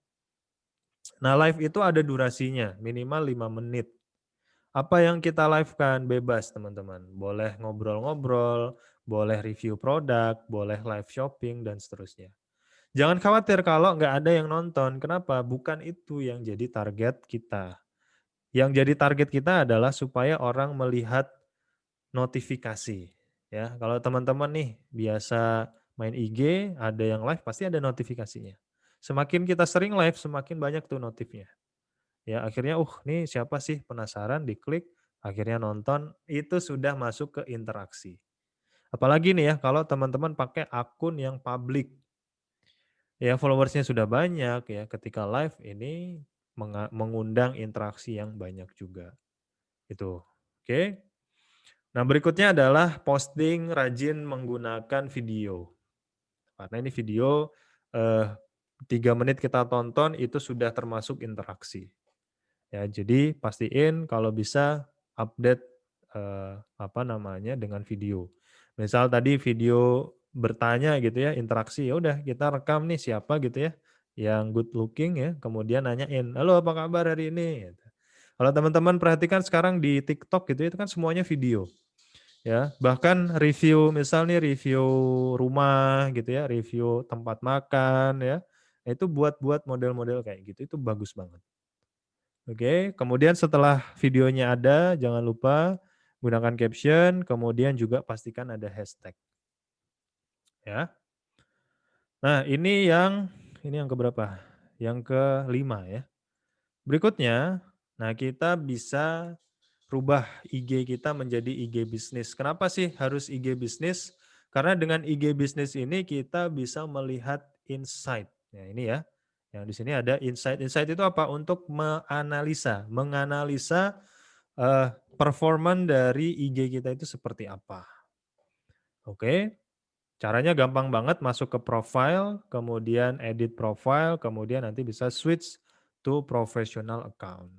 Nah, live itu ada durasinya, minimal 5 menit. Apa yang kita live-kan bebas teman-teman. Boleh ngobrol-ngobrol, boleh review produk, boleh live shopping, dan seterusnya. Jangan khawatir kalau nggak ada yang nonton. Kenapa? Bukan itu yang jadi target kita. Yang jadi target kita adalah supaya orang melihat notifikasi. Ya, kalau teman-teman nih biasa main IG, ada yang live pasti ada notifikasinya. Semakin kita sering live, semakin banyak tuh notifnya. Ya, akhirnya nih siapa sih penasaran diklik, akhirnya nonton, itu sudah masuk ke interaksi. Apalagi nih ya kalau teman-teman pakai akun yang publik. Ya followersnya sudah banyak ya, ketika live ini mengundang interaksi yang banyak juga. Itu. Oke. Nah, berikutnya adalah posting rajin menggunakan video. Karena ini video 3 menit kita tonton itu sudah termasuk interaksi. Ya, jadi pastiin kalau bisa update dengan video. Misal tadi video bertanya gitu ya, interaksi, ya udah kita rekam nih siapa gitu ya, yang good looking ya, kemudian nanyain, "Halo apa kabar hari ini?" Gitu. Kalau teman-teman perhatikan sekarang di TikTok gitu ya, itu kan semuanya video. Ya, bahkan review misal nih review rumah gitu ya, review tempat makan ya, itu buat model-model kayak gitu, itu bagus banget. Oke, kemudian setelah videonya ada, jangan lupa gunakan caption, kemudian juga pastikan ada hashtag. Ya. Nah, ini yang keberapa? Yang kelima ya. Berikutnya, nah kita bisa rubah IG kita menjadi IG bisnis. Kenapa sih harus IG bisnis? Karena dengan IG bisnis ini kita bisa melihat insight. Ya, ini ya. Yang di sini ada insight. Insight itu apa? Untuk menganalisa performan dari IG kita itu seperti apa. Oke. Caranya gampang banget, masuk ke profile, kemudian edit profile, kemudian nanti bisa switch to professional account.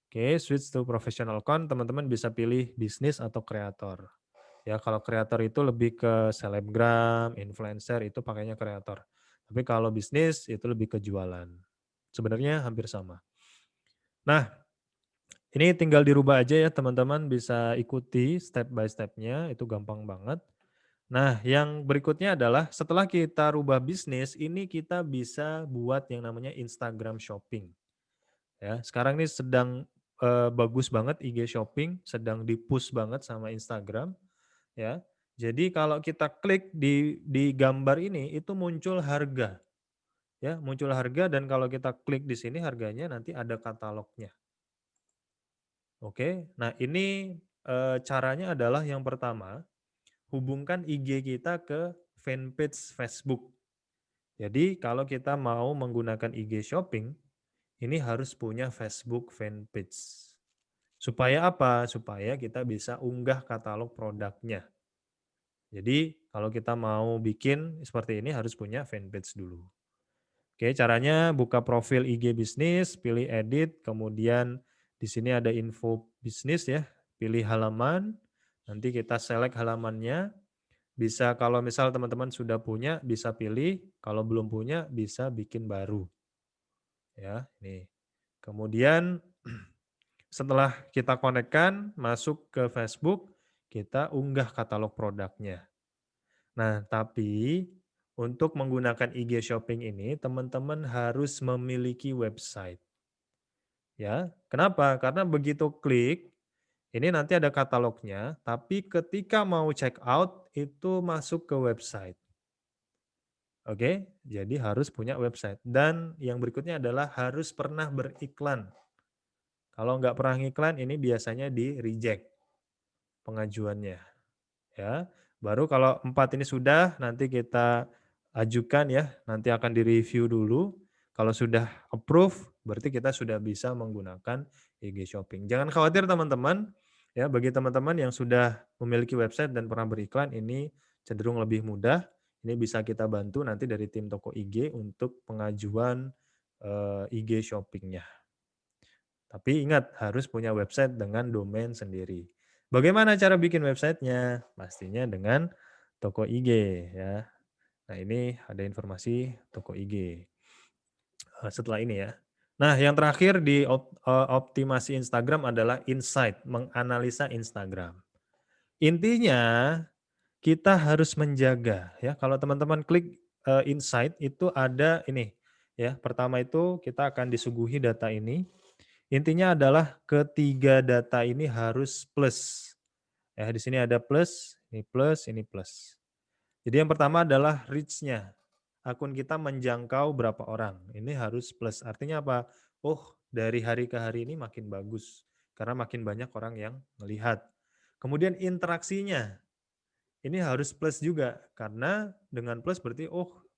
Oke, switch to professional account, teman-teman bisa pilih bisnis atau kreator. Ya, kalau kreator itu lebih ke selebgram, influencer, itu pakainya kreator. Tapi kalau bisnis itu lebih ke jualan. Sebenarnya hampir sama. Nah, ini tinggal dirubah aja ya teman-teman, bisa ikuti step by step-nya, itu gampang banget. Nah, yang berikutnya adalah setelah kita rubah bisnis, ini kita bisa buat yang namanya Instagram Shopping. Ya, sekarang ini sedang bagus banget IG Shopping, sedang di-push banget sama Instagram, ya. Jadi kalau kita klik di gambar ini, itu muncul harga, ya, muncul harga dan kalau kita klik di sini harganya nanti ada katalognya. Oke, nah ini caranya adalah yang pertama, hubungkan IG kita ke fanpage Facebook. Jadi kalau kita mau menggunakan IG Shopping, ini harus punya Facebook fanpage. Supaya apa? Supaya kita bisa unggah katalog produknya. Jadi kalau kita mau bikin seperti ini harus punya fanpage dulu. Oke, caranya buka profil IG bisnis, pilih edit, kemudian di sini ada info bisnis ya, pilih halaman, nanti kita select halamannya, bisa kalau misal teman-teman sudah punya bisa pilih, kalau belum punya bisa bikin baru. Ya, nih. Kemudian setelah kita konekkan masuk ke Facebook, kita unggah katalog produknya. Nah, tapi untuk menggunakan IG Shopping ini teman-teman harus memiliki website. Ya, kenapa? Karena begitu klik ini nanti ada katalognya, tapi ketika mau check out itu masuk ke website. Oke, jadi harus punya website. Dan yang berikutnya adalah harus pernah beriklan. Kalau nggak pernah ngiklan, ini biasanya di reject pengajuannya. Ya, baru kalau 4 ini sudah, nanti kita ajukan ya, nanti akan direview dulu. Kalau sudah approve, berarti kita sudah bisa menggunakan IG Shopping. Jangan khawatir teman-teman, ya bagi teman-teman yang sudah memiliki website dan pernah beriklan, ini cenderung lebih mudah. Ini bisa kita bantu nanti dari tim toko IG untuk pengajuan IG Shopping-nya. Tapi ingat, harus punya website dengan domain sendiri. Bagaimana cara bikin websitenya? Pastinya dengan toko IG ya. Nah ini ada informasi toko IG setelah ini ya. Nah yang terakhir di optimasi Instagram adalah insight, menganalisa Instagram. Intinya kita harus menjaga ya. Kalau teman-teman klik insight itu ada ini ya. Pertama itu kita akan disuguhi data ini. Intinya adalah ketiga data ini harus plus. Ya, di sini ada plus, ini plus, ini plus. Jadi yang pertama adalah reach-nya. Akun kita menjangkau berapa orang. Ini harus plus. Artinya apa? Oh, dari hari ke hari ini makin bagus. Karena makin banyak orang yang melihat. Kemudian interaksinya. ini harus plus juga, karena dengan plus berarti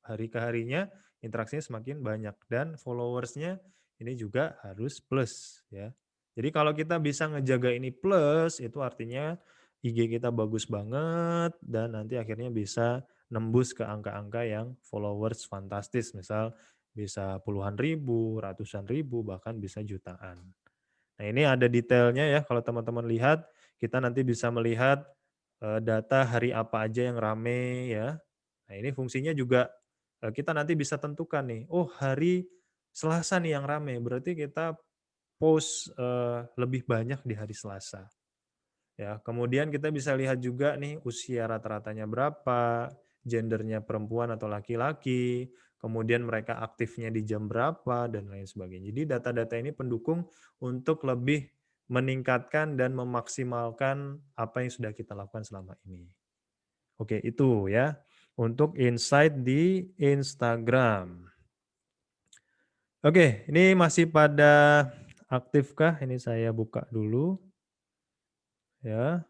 hari ke harinya interaksinya semakin banyak dan followersnya ini juga harus plus ya. Jadi kalau kita bisa ngejaga ini plus, itu artinya IG kita bagus banget dan nanti akhirnya bisa nembus ke angka-angka yang followers fantastis, misal bisa puluhan ribu, ratusan ribu, bahkan bisa jutaan. Nah, ini ada detailnya ya, kalau teman-teman lihat, kita nanti bisa melihat data hari apa aja yang rame ya. Nah, ini fungsinya juga kita nanti bisa tentukan nih, hari Selasa nih yang rame, berarti kita post lebih banyak di hari Selasa. Ya, kemudian kita bisa lihat juga nih usia rata-ratanya berapa, gendernya perempuan atau laki-laki, kemudian mereka aktifnya di jam berapa, dan lain sebagainya. Jadi data-data ini pendukung untuk lebih meningkatkan dan memaksimalkan apa yang sudah kita lakukan selama ini. Oke, itu ya untuk insight di Instagram. Oke, ini masih pada aktifkah? Ini saya buka dulu. Ya.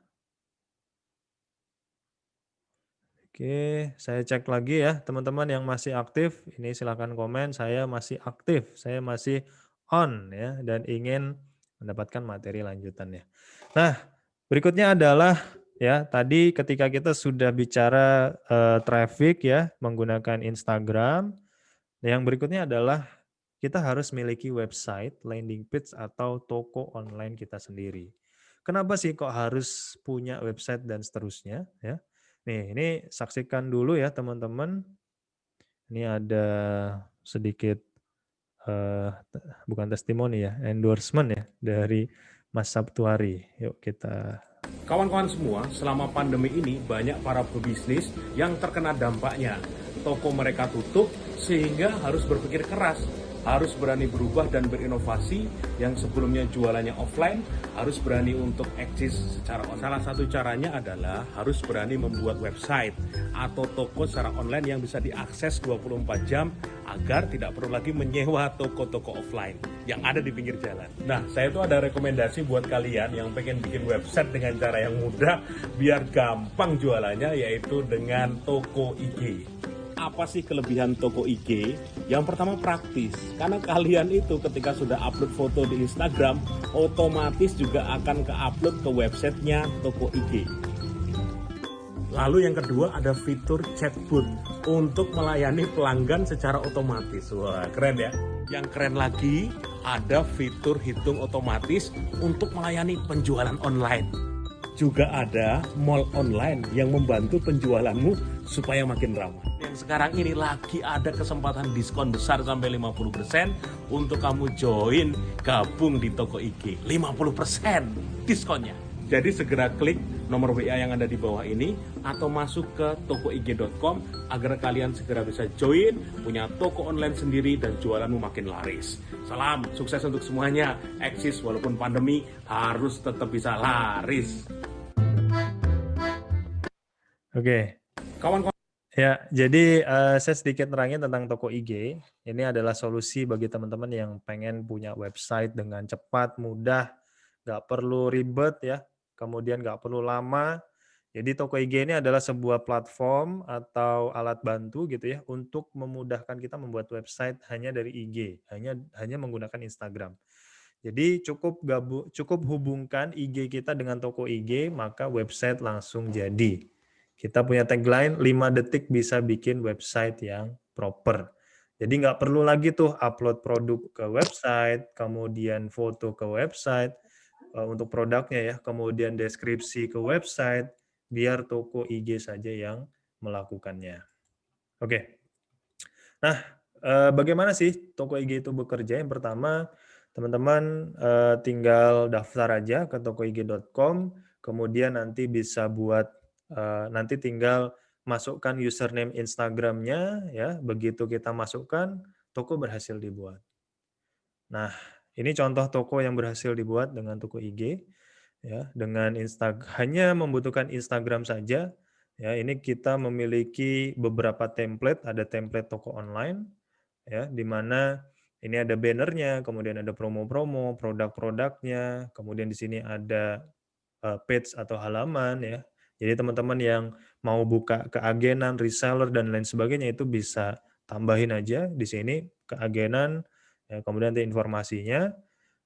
Oke, saya cek lagi ya, teman-teman yang masih aktif, ini silakan komen, saya masih aktif, saya masih on ya, dan ingin mendapatkan materi lanjutannya. Nah, berikutnya adalah ya, tadi ketika kita sudah bicara traffic ya, menggunakan Instagram, yang berikutnya adalah kita harus miliki website, landing page, atau toko online kita sendiri. Kenapa sih kok harus punya website dan seterusnya ya? Nih, ini saksikan dulu ya teman-teman. Ini ada sedikit bukan testimoni ya, endorsement ya dari Mas Sabtuari. Yuk kita. Kawan-kawan semua, selama pandemi ini banyak para pebisnis yang terkena dampaknya. Toko mereka tutup sehingga harus berpikir keras, harus berani berubah dan berinovasi. Yang sebelumnya jualannya offline harus berani untuk eksis secara online. Salah satu caranya adalah harus berani membuat website atau toko secara online yang bisa diakses 24 jam agar tidak perlu lagi menyewa toko-toko offline yang ada di pinggir jalan. Nah, saya tuh ada rekomendasi buat kalian yang pengen bikin website dengan cara yang mudah biar gampang jualannya, yaitu dengan toko IG. Apa sih kelebihan toko IG? Yang pertama praktis, karena kalian itu ketika sudah upload foto di Instagram, otomatis juga akan ke-upload ke websitenya toko IG. Lalu yang kedua ada fitur chatbot untuk melayani pelanggan secara otomatis. Wah, keren ya. Yang keren lagi ada fitur hitung otomatis untuk melayani penjualan online. Juga ada mall online yang membantu penjualanmu supaya makin ramah. Yang sekarang ini lagi ada kesempatan diskon besar sampai 50% untuk kamu join gabung di toko IG. 50% diskonnya. Jadi segera klik nomor WA yang ada di bawah ini atau masuk ke tokoig.com agar kalian segera bisa join, punya toko online sendiri dan jualanmu makin laris. Salam sukses untuk semuanya. Eksis walaupun pandemi harus tetap bisa laris. Oke. Kawan-kawan. Ya, jadi saya sedikit nerangin tentang toko IG. Ini adalah solusi bagi teman-teman yang pengen punya website dengan cepat, mudah, nggak perlu ribet ya, kemudian nggak perlu lama. Jadi toko IG ini adalah sebuah platform atau alat bantu gitu ya untuk memudahkan kita membuat website hanya dari IG, hanya menggunakan Instagram. Jadi cukup hubungkan IG kita dengan toko IG, maka website langsung jadi. Kita punya tagline 5 detik bisa bikin website yang proper. Jadi nggak perlu lagi tuh upload produk ke website, kemudian foto ke website untuk produknya ya, kemudian deskripsi ke website, biar toko IG saja yang melakukannya. Oke. Nah, bagaimana sih toko IG itu bekerja? Yang pertama, teman-teman tinggal daftar aja ke tokoig.com, kemudian nanti bisa buat nanti tinggal masukkan username Instagramnya ya, begitu kita masukkan, toko berhasil dibuat. Nah, ini contoh toko yang berhasil dibuat dengan toko IG ya, dengan hanya membutuhkan Instagram saja. Ya, ini kita memiliki beberapa template, ada template toko online ya, di mana ini ada bannernya, kemudian ada promo-promo, produk-produknya, kemudian di sini ada page atau halaman ya, Jadi teman-teman yang mau buka keagenan, reseller dan lain sebagainya itu bisa tambahin aja di sini keagenan, ya, kemudian nanti informasinya.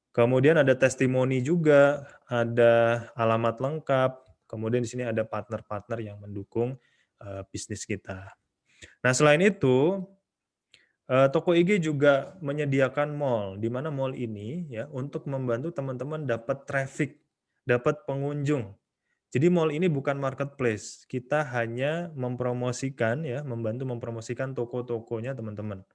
Kemudian ada testimoni juga, ada alamat lengkap, kemudian di sini ada partner-partner yang mendukung bisnis kita. Nah, selain itu, Toko IG juga menyediakan mall, di mana mall ini ya untuk membantu teman-teman dapat traffic, dapat pengunjung. Jadi mall ini bukan marketplace, kita hanya mempromosikan ya, membantu mempromosikan toko-tokonya teman-teman.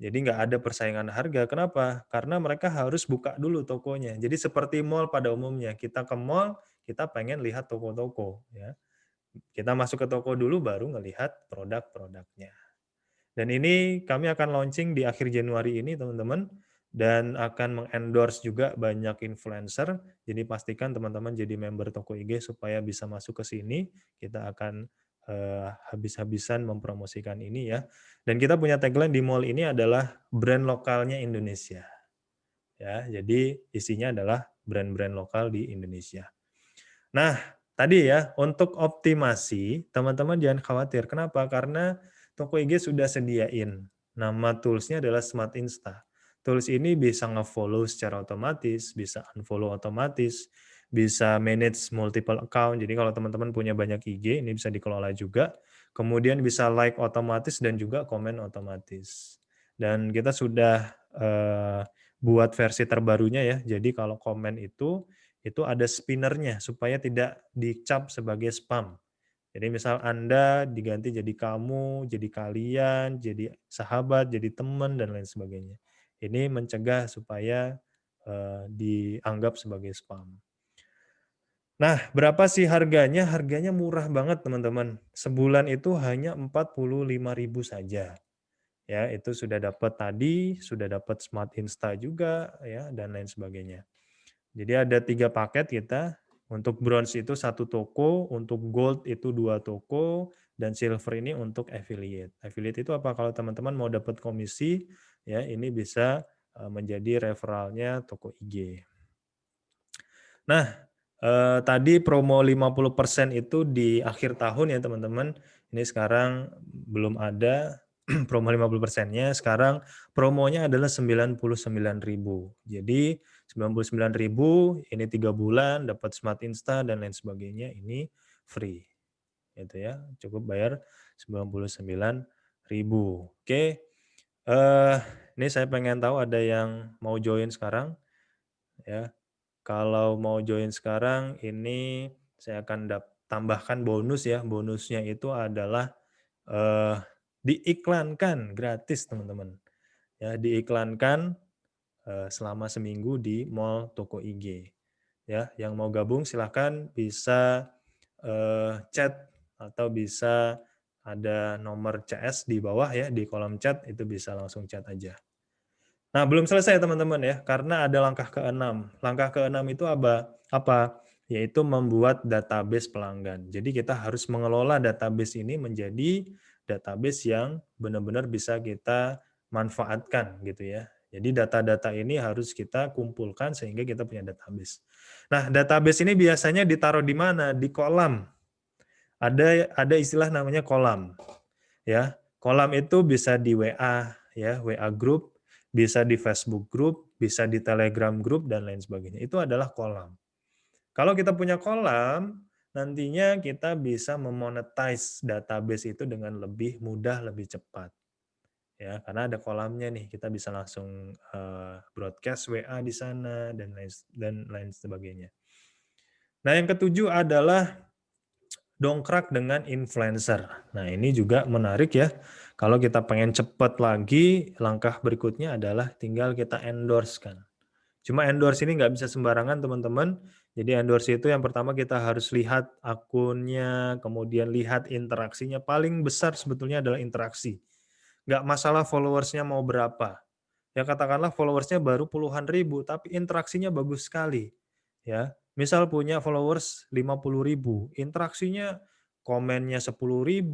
Jadi nggak ada persaingan harga. Kenapa? Karena mereka harus buka dulu tokonya. Jadi seperti mall pada umumnya, kita ke mall, kita pengen lihat toko-toko ya. Kita masuk ke toko dulu baru ngelihat produk-produknya. Dan ini kami akan launching di akhir Januari ini teman-teman, dan akan mengendorse juga banyak influencer. Jadi pastikan teman-teman jadi member Toko IG supaya bisa masuk ke sini. Kita akan habis-habisan mempromosikan ini ya. Dan kita punya tagline di mall ini adalah brand lokalnya Indonesia. Ya, jadi isinya adalah brand-brand lokal di Indonesia. Nah, tadi ya, untuk optimasi, teman-teman jangan khawatir. Kenapa? Karena Toko IG sudah sediain. Nama toolsnya adalah Smart Insta. Tools ini bisa nge-follow secara otomatis, bisa unfollow otomatis, bisa manage multiple account. Jadi kalau teman-teman punya banyak IG, ini bisa dikelola juga. Kemudian bisa like otomatis dan juga komen otomatis. Dan kita sudah buat versi terbarunya ya. Jadi kalau komen itu ada spinnernya supaya tidak dicap sebagai spam. Jadi misal Anda diganti jadi kamu, jadi kalian, jadi sahabat, jadi teman, dan lain sebagainya. Ini mencegah supaya dianggap sebagai spam. Nah, berapa sih harganya? Harganya murah banget teman-teman. Sebulan itu hanya 45.000 saja. Ya, itu sudah dapat tadi, sudah dapat Smart Insta juga ya, dan lain sebagainya. Jadi ada 3 paket kita. Untuk bronze itu 1 toko, untuk gold itu 2 toko, dan silver ini untuk affiliate. Affiliate itu apa? Kalau teman-teman mau dapat komisi, ya ini bisa menjadi referralnya Toko IG. Nah, tadi promo 50% itu di akhir tahun ya teman-teman. Ini sekarang belum ada promo 50%-nya. Sekarang promonya adalah 99.000. Jadi 99.000 ini 3 bulan dapat Smart Insta dan lain sebagainya, ini free. Gitu ya. Cukup bayar 99.000. Oke. Ini saya pengen tahu ada yang mau join sekarang ya. Kalau mau join sekarang ini saya akan tambahkan bonus ya. Bonusnya itu adalah diiklankan gratis teman-teman. Ya, diiklankan selama seminggu di mall Toko IG. Ya, yang mau gabung silahkan bisa chat atau bisa ada nomor CS di bawah ya, di kolom chat itu bisa langsung chat aja. Nah, belum selesai teman-teman ya, karena ada langkah ke-6. Langkah ke-6 itu apa? Yaitu membuat database pelanggan. Jadi kita harus mengelola database ini menjadi database yang benar-benar bisa kita manfaatkan gitu ya. Jadi data-data ini harus kita kumpulkan sehingga kita punya database. Nah, database ini biasanya ditaruh di mana? Di kolam. Ada istilah namanya kolam. Ya, kolam itu bisa di WA ya, WA group, bisa di Facebook group, bisa di Telegram group dan lain sebagainya. Itu adalah kolam. Kalau kita punya kolam, nantinya kita bisa memonetize database itu dengan lebih mudah, lebih cepat. Ya, karena ada kolamnya nih, kita bisa langsung broadcast WA di sana dan lain sebagainya. Nah, yang ketujuh adalah dongkrak dengan influencer. Nah, ini juga menarik ya. Kalau kita pengen cepat lagi, langkah berikutnya adalah tinggal kita endorse-kan. Cuma endorse ini nggak bisa sembarangan, teman-teman. Jadi endorse itu yang pertama kita harus lihat akunnya, kemudian lihat interaksinya. Paling besar sebetulnya adalah interaksi. Nggak masalah followersnya mau berapa. Ya katakanlah followersnya baru puluhan ribu, tapi interaksinya bagus sekali. Ya, misal punya followers 50.000, interaksinya komennya 10.000,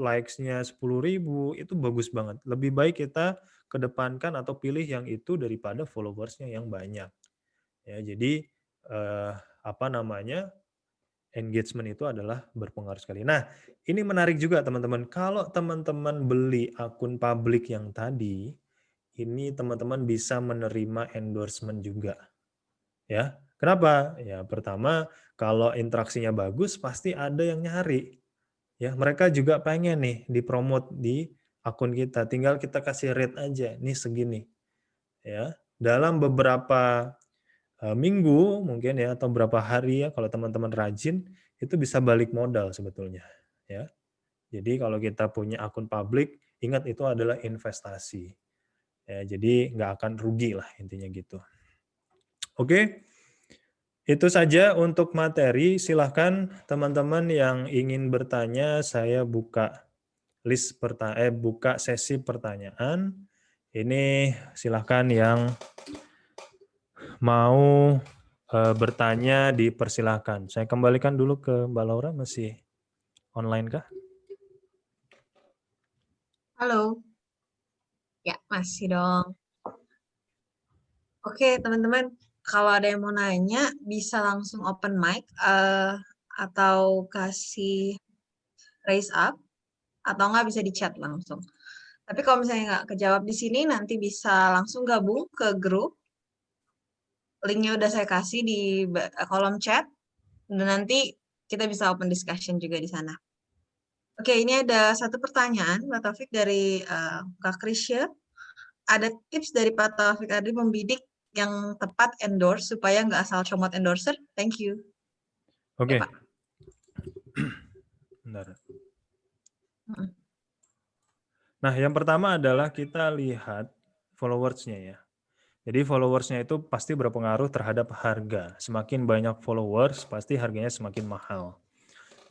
likes-nya 10.000, itu bagus banget. Lebih baik kita kedepankan atau pilih yang itu daripada followersnya yang banyak. Ya, jadi apa namanya? engagement itu adalah berpengaruh sekali. Nah, ini menarik juga teman-teman. Kalau teman-teman beli akun publik yang tadi, ini teman-teman bisa menerima endorsement juga. Ya, kenapa? Ya, pertama, kalau interaksinya bagus, pasti ada yang nyari. Ya, mereka juga pengen nih dipromot di akun kita. Tinggal kita kasih rate aja, nih segini. Ya, dalam beberapa minggu mungkin ya atau berapa hari ya kalau teman-teman rajin itu bisa balik modal sebetulnya ya. Jadi kalau kita punya akun publik ingat itu adalah investasi ya, jadi nggak akan rugi lah intinya gitu. Oke, itu saja untuk materi. Silahkan teman-teman yang ingin bertanya, saya buka buka sesi pertanyaan. Ini silahkan yang mau bertanya dipersilahkan. Saya kembalikan dulu ke Mbak Laura, masih online kah? Halo. Ya, masih dong. Oke, teman-teman. Kalau ada yang mau nanya, bisa langsung open mic atau kasih raise up, atau nggak bisa di chat langsung. Tapi kalau misalnya nggak kejawab di sini, nanti bisa langsung gabung ke grup. Linknya udah saya kasih di kolom chat, dan nanti kita bisa open discussion juga di sana. Oke, ini ada satu pertanyaan, Pak Taufik, dari Kak Krisya. Ada tips dari Pak Taufik Adri membidik yang tepat endorse supaya nggak asal comot endorser? Thank you. Oke. Ya, Pak. Bentar. Nah, yang pertama adalah kita lihat followers-nya ya. Jadi followers-nya itu pasti berpengaruh terhadap harga. Semakin banyak followers, pasti harganya semakin mahal.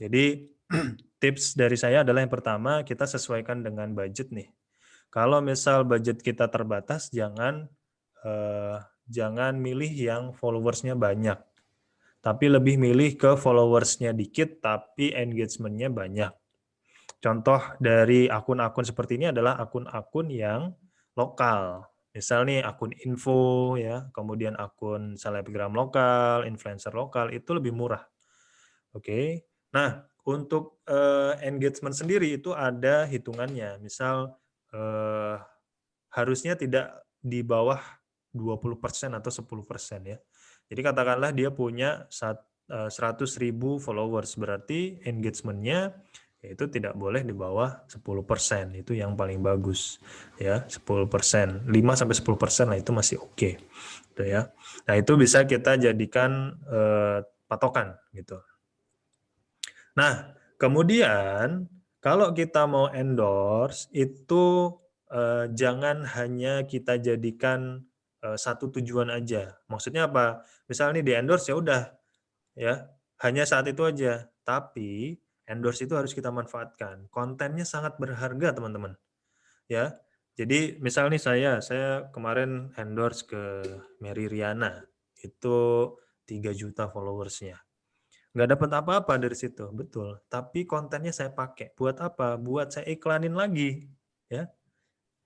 Jadi tips dari saya adalah yang pertama, kita sesuaikan dengan budget nih. Kalau misal budget kita terbatas, jangan milih yang followersnya banyak. Tapi lebih milih ke followersnya dikit, tapi engagement-nya banyak. Contoh dari akun-akun seperti ini adalah akun-akun yang lokal. Misal nih akun info ya, kemudian akun selebgram lokal, influencer lokal itu lebih murah. Oke. Nah, untuk engagement sendiri itu ada hitungannya. Misal harusnya tidak di bawah 20% atau 10% ya. Jadi katakanlah dia punya 100.000 followers, berarti engagement-nya itu tidak boleh di bawah 10%, itu yang paling bagus ya, 10%, 5-10% lah itu masih oke. Gitu ya. Nah, itu bisa kita jadikan patokan gitu. Nah, kemudian kalau kita mau endorse itu jangan hanya kita jadikan satu tujuan aja. Maksudnya apa? Misalnya di endorse ya udah ya, hanya saat itu aja. Tapi endorse itu harus kita manfaatkan. Kontennya sangat berharga, teman-teman. Ya. Jadi misalnya saya kemarin endorse ke Mary Riana. Itu 3 juta followersnya. Nggak dapat apa-apa dari situ, betul. Tapi kontennya saya pakai. Buat apa? Buat saya iklanin lagi. Ya.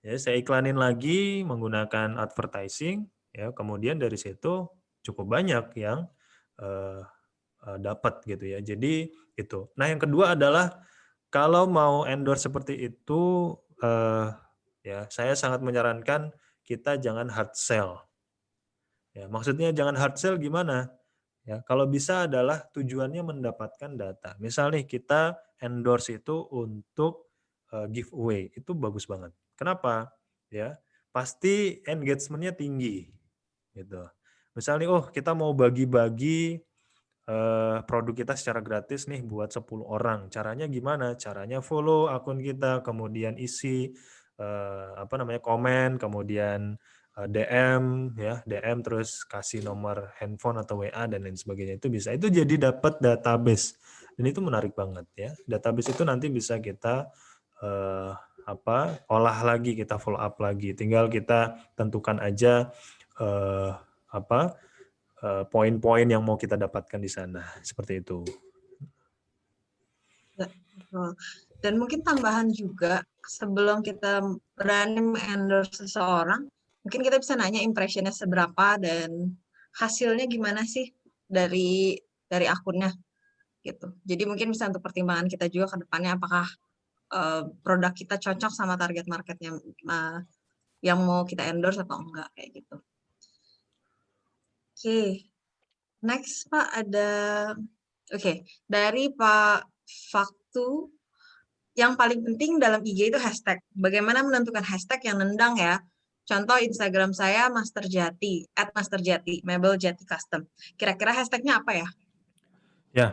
Ya, saya iklanin lagi menggunakan advertising, ya. Kemudian dari situ cukup banyak yang dapat gitu ya. Jadi itu. Nah, yang kedua adalah kalau mau endorse seperti itu, ya saya sangat menyarankan kita jangan hard sell. Ya, maksudnya jangan hard sell gimana? Ya, kalau bisa adalah tujuannya mendapatkan data. Misal nih kita endorse itu untuk giveaway, itu bagus banget. Kenapa? Ya, pasti engagement-nya tinggi. Gitu. Misalnya, oh kita mau bagi-bagi produk kita secara gratis nih buat 10 orang. Caranya gimana? Caranya follow akun kita, kemudian isi komen, kemudian DM ya, DM terus kasih nomor handphone atau WA dan lain sebagainya. Itu bisa. Itu jadi dapat database. Dan itu menarik banget ya. Database itu nanti bisa kita olah lagi, kita follow up lagi. Tinggal kita tentukan aja poin-poin yang mau kita dapatkan di sana, seperti itu. Dan mungkin tambahan juga, sebelum kita berani endorse seseorang, mungkin kita bisa nanya impression-nya seberapa dan hasilnya gimana sih dari akunnya. gitu. Jadi mungkin bisa untuk pertimbangan kita juga ke depannya apakah produk kita cocok sama target marketnya yang mau kita endorse atau enggak kayak gitu. Oke, next Pak ada dari Pak Faktu, yang paling penting dalam IG itu hashtag. Bagaimana menentukan hashtag yang nendang ya? Contoh Instagram saya @masterjati, Mebel Jati Custom. Kira-kira hashtagnya apa ya? Ya,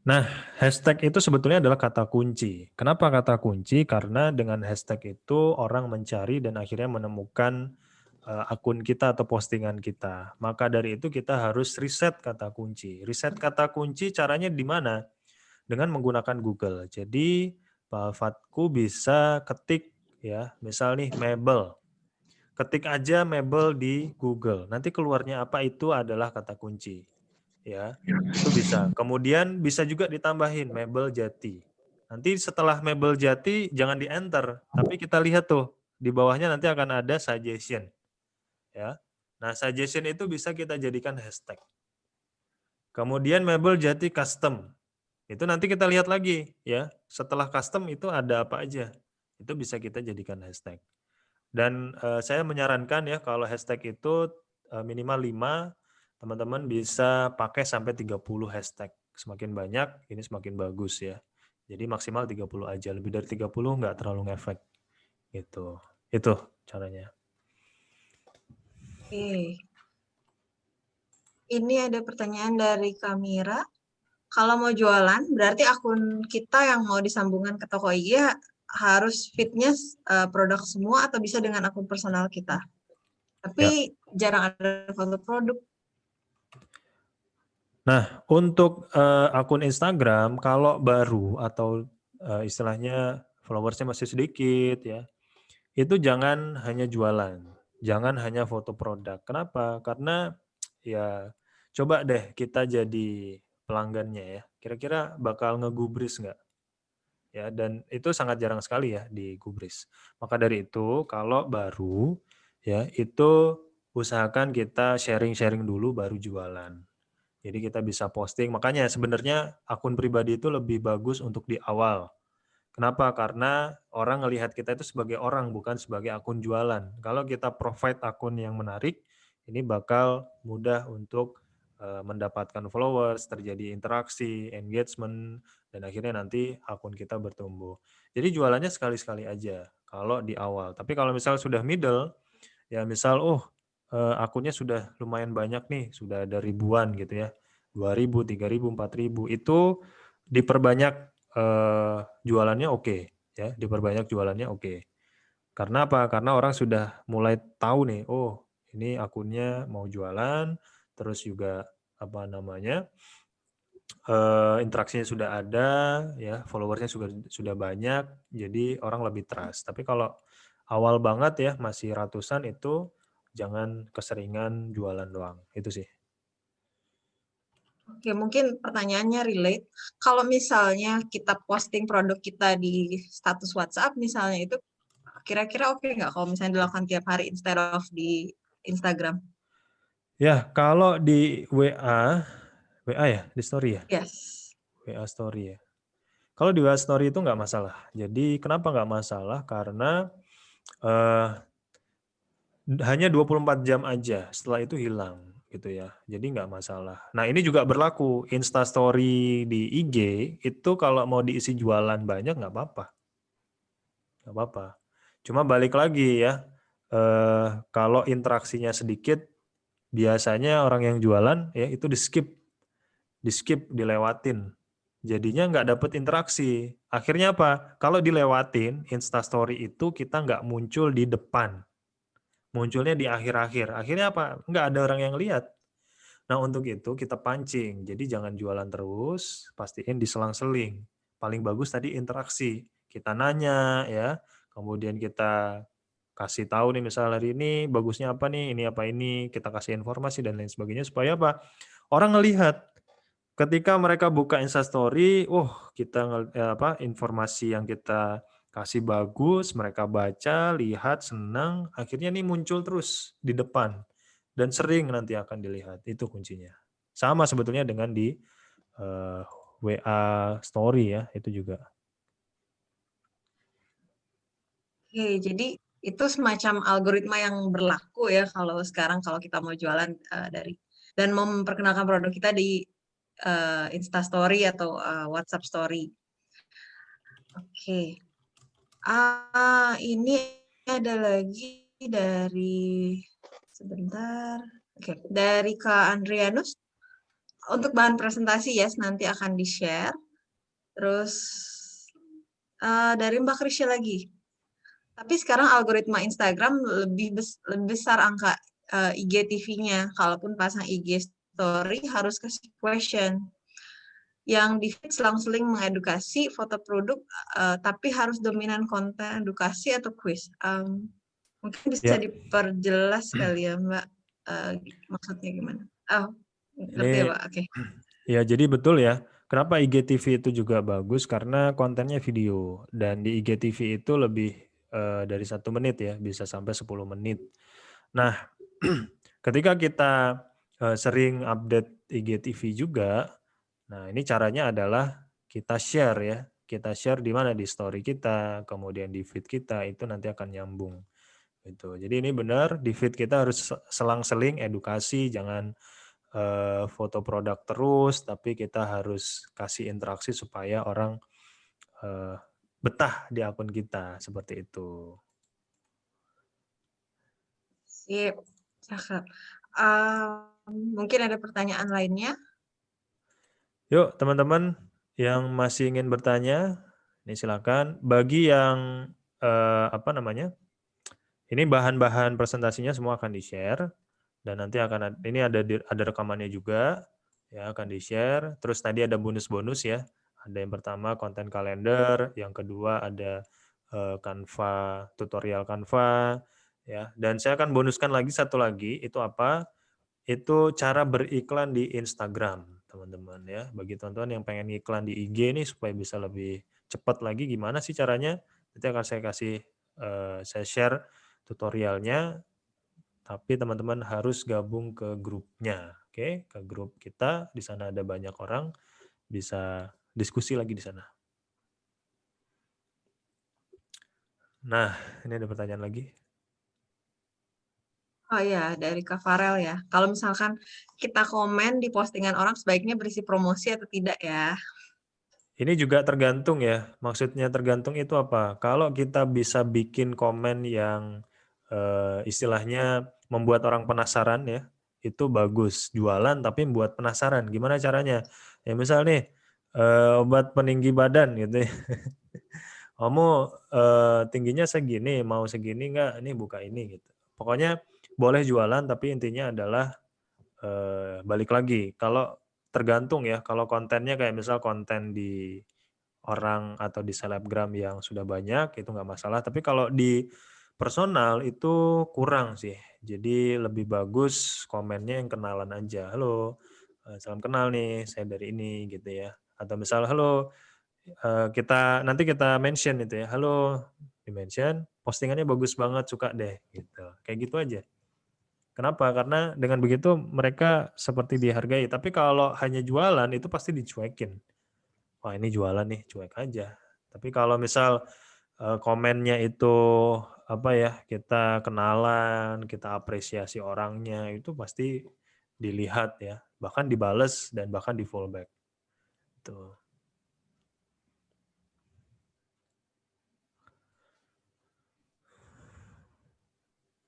nah hashtag itu sebetulnya adalah kata kunci. Kenapa kata kunci? Karena dengan hashtag itu orang mencari dan akhirnya menemukan akun kita atau postingan kita. Maka dari itu kita harus riset kata kunci. Riset kata kunci caranya di mana? Dengan menggunakan Google. Jadi Pak Fatku bisa ketik ya, misal nih mebel. Ketik aja mebel di Google. Nanti keluarnya apa itu adalah kata kunci. Ya, itu bisa. Kemudian bisa juga ditambahin mebel jati. Nanti setelah mebel jati jangan di enter, tapi kita lihat tuh di bawahnya nanti akan ada suggestion. Ya. Nah, suggestion itu bisa kita jadikan hashtag. Kemudian mebel jati custom. Itu nanti kita lihat lagi ya. Setelah custom itu ada apa aja. Itu bisa kita jadikan hashtag. Dan saya menyarankan ya kalau hashtag itu minimal 5, teman-teman bisa pakai sampai 30 hashtag. Semakin banyak ini semakin bagus ya. Jadi maksimal 30 aja. Lebih dari 30 nggak terlalu ngefek. Gitu. Itu caranya. Oke. Ini ada pertanyaan dari Kamira. Kalau mau jualan, berarti akun kita yang mau disambungkan ke toko IG harus fitnya produk semua atau bisa dengan akun personal kita. Tapi jarang ada foto produk. Nah, untuk akun Instagram, kalau baru atau istilahnya followersnya masih sedikit ya, itu jangan hanya jualan, jangan hanya foto produk. Kenapa? Karena ya coba deh kita jadi pelanggannya ya, kira-kira bakal ngegubris nggak? Ya, dan itu sangat jarang sekali ya digubris. Maka dari itu, kalau baru ya itu usahakan kita sharing-sharing dulu baru jualan. Jadi kita bisa posting. Makanya sebenarnya akun pribadi itu lebih bagus untuk di awal. Kenapa? Karena orang ngelihat kita itu sebagai orang, bukan sebagai akun jualan. Kalau kita provide akun yang menarik, ini bakal mudah untuk mendapatkan followers, terjadi interaksi, engagement, dan akhirnya nanti akun kita bertumbuh. Jadi jualannya sekali-sekali aja kalau di awal. Tapi kalau misal sudah middle, ya misal akunnya sudah lumayan banyak nih, sudah ada ribuan gitu ya, 2.000, 3.000, 4.000, itu diperbanyak jualannya oke, ya, diperbanyak jualannya oke. Karena apa? Karena orang sudah mulai tahu nih, oh ini akunnya mau jualan, terus juga apa namanya interaksinya sudah ada, ya followersnya sudah banyak, jadi orang lebih trust. Tapi kalau awal banget ya masih ratusan itu jangan keseringan jualan doang, itu sih. Oke, mungkin pertanyaannya relate. Kalau misalnya kita posting produk kita di status WhatsApp misalnya itu kira-kira oke nggak kalau misalnya dilakukan tiap hari instead of di Instagram? Ya, kalau di WA ya, di story ya? Yes. WA story ya. Kalau di WA story itu nggak masalah. Jadi kenapa nggak masalah? Karena hanya 24 jam aja, setelah itu hilang gitu ya. Jadi nggak masalah. Nah ini juga berlaku, Insta Story di IG itu kalau mau diisi jualan banyak nggak apa-apa. Nggak apa-apa. Cuma balik lagi ya, kalau interaksinya sedikit, biasanya orang yang jualan ya itu di-skip, dilewatin. Jadinya nggak dapet interaksi. Akhirnya apa? Kalau dilewatin, Insta Story itu kita nggak muncul di depan. Munculnya di akhir-akhir. Akhirnya apa? Nggak ada orang yang lihat. Nah untuk itu kita pancing. Jadi jangan jualan terus, pastiin diselang-seling. Paling bagus tadi interaksi. Kita nanya ya, kemudian kita kasih tahu nih misal hari ini bagusnya apa nih, ini apa ini, kita kasih informasi dan lain sebagainya supaya apa? Orang ngelihat. Ketika mereka buka Instastory, kita informasi yang kita kasih bagus, mereka baca, lihat, senang, akhirnya nih muncul terus di depan dan sering nanti akan dilihat. Itu kuncinya. Sama sebetulnya dengan di WA story ya, itu juga. Oke, jadi itu semacam algoritma yang berlaku ya kalau sekarang kalau kita mau jualan dan mau memperkenalkan produk kita di Insta Story atau WhatsApp Story. Oke. Ini ada lagi dari sebentar. Oke, dari Kak Andrianus. Untuk bahan presentasi ya, nanti akan di-share. Terus dari Mbak Krisya lagi. Tapi sekarang algoritma Instagram lebih besar angka IGTV-nya. Kalaupun pasang IG story harus kasih question. Yang di feed selang-seling mengedukasi foto produk, tapi harus dominan konten edukasi atau quiz. Mungkin bisa Ya, diperjelas kali ya Mbak, maksudnya gimana? Oh, ngerti ya ini Pak? Oke. ya jadi betul ya. Kenapa IGTV itu juga bagus? Karena kontennya video dan di IGTV itu lebih dari 1 menit ya, bisa sampai 10 menit. Nah, ketika kita sering update IGTV juga, nah ini caranya adalah kita share ya. Kita share di mana? Di story kita, kemudian di feed kita, itu nanti akan nyambung. Gitu. Jadi ini benar, di feed kita harus selang-seling edukasi, jangan foto produk terus, tapi kita harus kasih interaksi supaya orang betah di akun kita, seperti itu. Sip. Cakep. Mungkin ada pertanyaan lainnya? Yuk teman-teman yang masih ingin bertanya, ini silakan. Bagi yang ini bahan-bahan presentasinya semua akan di-share dan nanti akan ini ada rekamannya juga ya, akan di-share. Terus tadi ada bonus-bonus ya. Ada yang pertama konten kalender, yang kedua ada Canva, tutorial Canva ya. Dan saya akan bonuskan lagi satu lagi, itu apa? Itu cara beriklan di Instagram, teman-teman ya. Bagi teman-teman yang pengen iklan di IG nih supaya bisa lebih cepat lagi, gimana sih caranya? Nanti akan saya share tutorialnya, tapi teman-teman harus gabung ke grupnya, oke? Ke grup kita, di sana ada banyak orang, bisa diskusi lagi di sana. Nah, ini ada pertanyaan lagi. Oh iya, dari Kak Farel ya. Kalau misalkan kita komen di postingan orang sebaiknya berisi promosi atau tidak ya? Ini juga tergantung ya, maksudnya tergantung itu apa? Kalau kita bisa bikin komen yang istilahnya membuat orang penasaran ya, itu bagus. Jualan tapi membuat penasaran. Gimana caranya? Ya misal nih, obat peninggi badan gitu ya. Kamu tingginya segini, mau segini enggak? Ini buka ini gitu. Pokoknya boleh jualan tapi intinya adalah balik lagi. Kalau tergantung ya, kalau kontennya kayak misal konten di orang atau di selebgram yang sudah banyak itu nggak masalah. Tapi kalau di personal itu kurang sih. Jadi lebih bagus komennya yang kenalan aja. Halo, salam kenal nih, saya dari ini gitu ya. Atau misal halo, nanti kita mention itu ya. Halo, di mention, postingannya bagus banget, suka deh gitu. Kayak gitu aja. Kenapa? Karena dengan begitu mereka seperti dihargai. Tapi kalau hanya jualan itu pasti dicuekin. Wah ini jualan nih, cuek aja. Tapi kalau misal komennya itu apa ya, kita kenalan, kita apresiasi orangnya, itu pasti dilihat ya. Bahkan dibales dan bahkan di fallback. Tuh.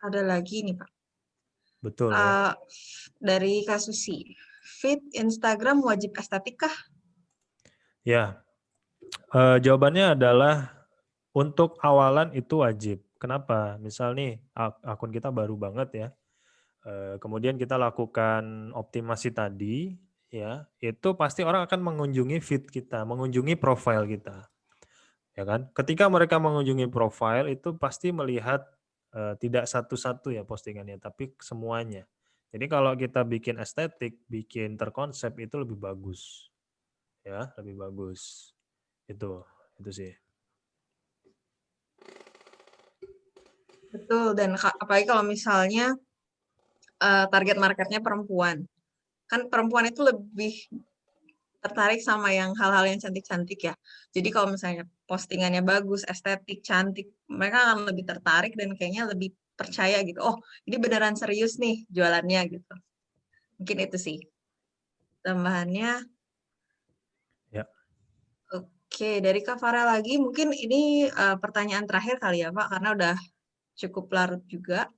Ada lagi nih Pak. Betul ya. Dari Kak Susi. Feed Instagram wajib estetik kah? Ya, jawabannya adalah untuk awalan itu wajib. Kenapa? Misal nih akun kita baru banget ya. Kemudian kita lakukan optimasi tadi, ya, itu pasti orang akan mengunjungi feed kita, mengunjungi profile kita, ya kan? Ketika mereka mengunjungi profile itu pasti melihat tidak satu-satu ya postingannya, tapi semuanya. Jadi kalau kita bikin estetik, bikin terkonsep itu lebih bagus, ya, lebih bagus. Itu sih. Betul, dan apalagi kalau misalnya target marketnya perempuan. Kan perempuan itu lebih tertarik sama yang hal-hal yang cantik-cantik ya. Jadi kalau misalnya postingannya bagus, estetik, cantik, mereka akan lebih tertarik dan kayaknya lebih percaya gitu. Oh, ini beneran serius nih jualannya gitu. Mungkin itu sih tambahannya. Ya. Oke, dari Kak Farah lagi, mungkin ini pertanyaan terakhir kali ya Pak, karena udah cukup larut juga.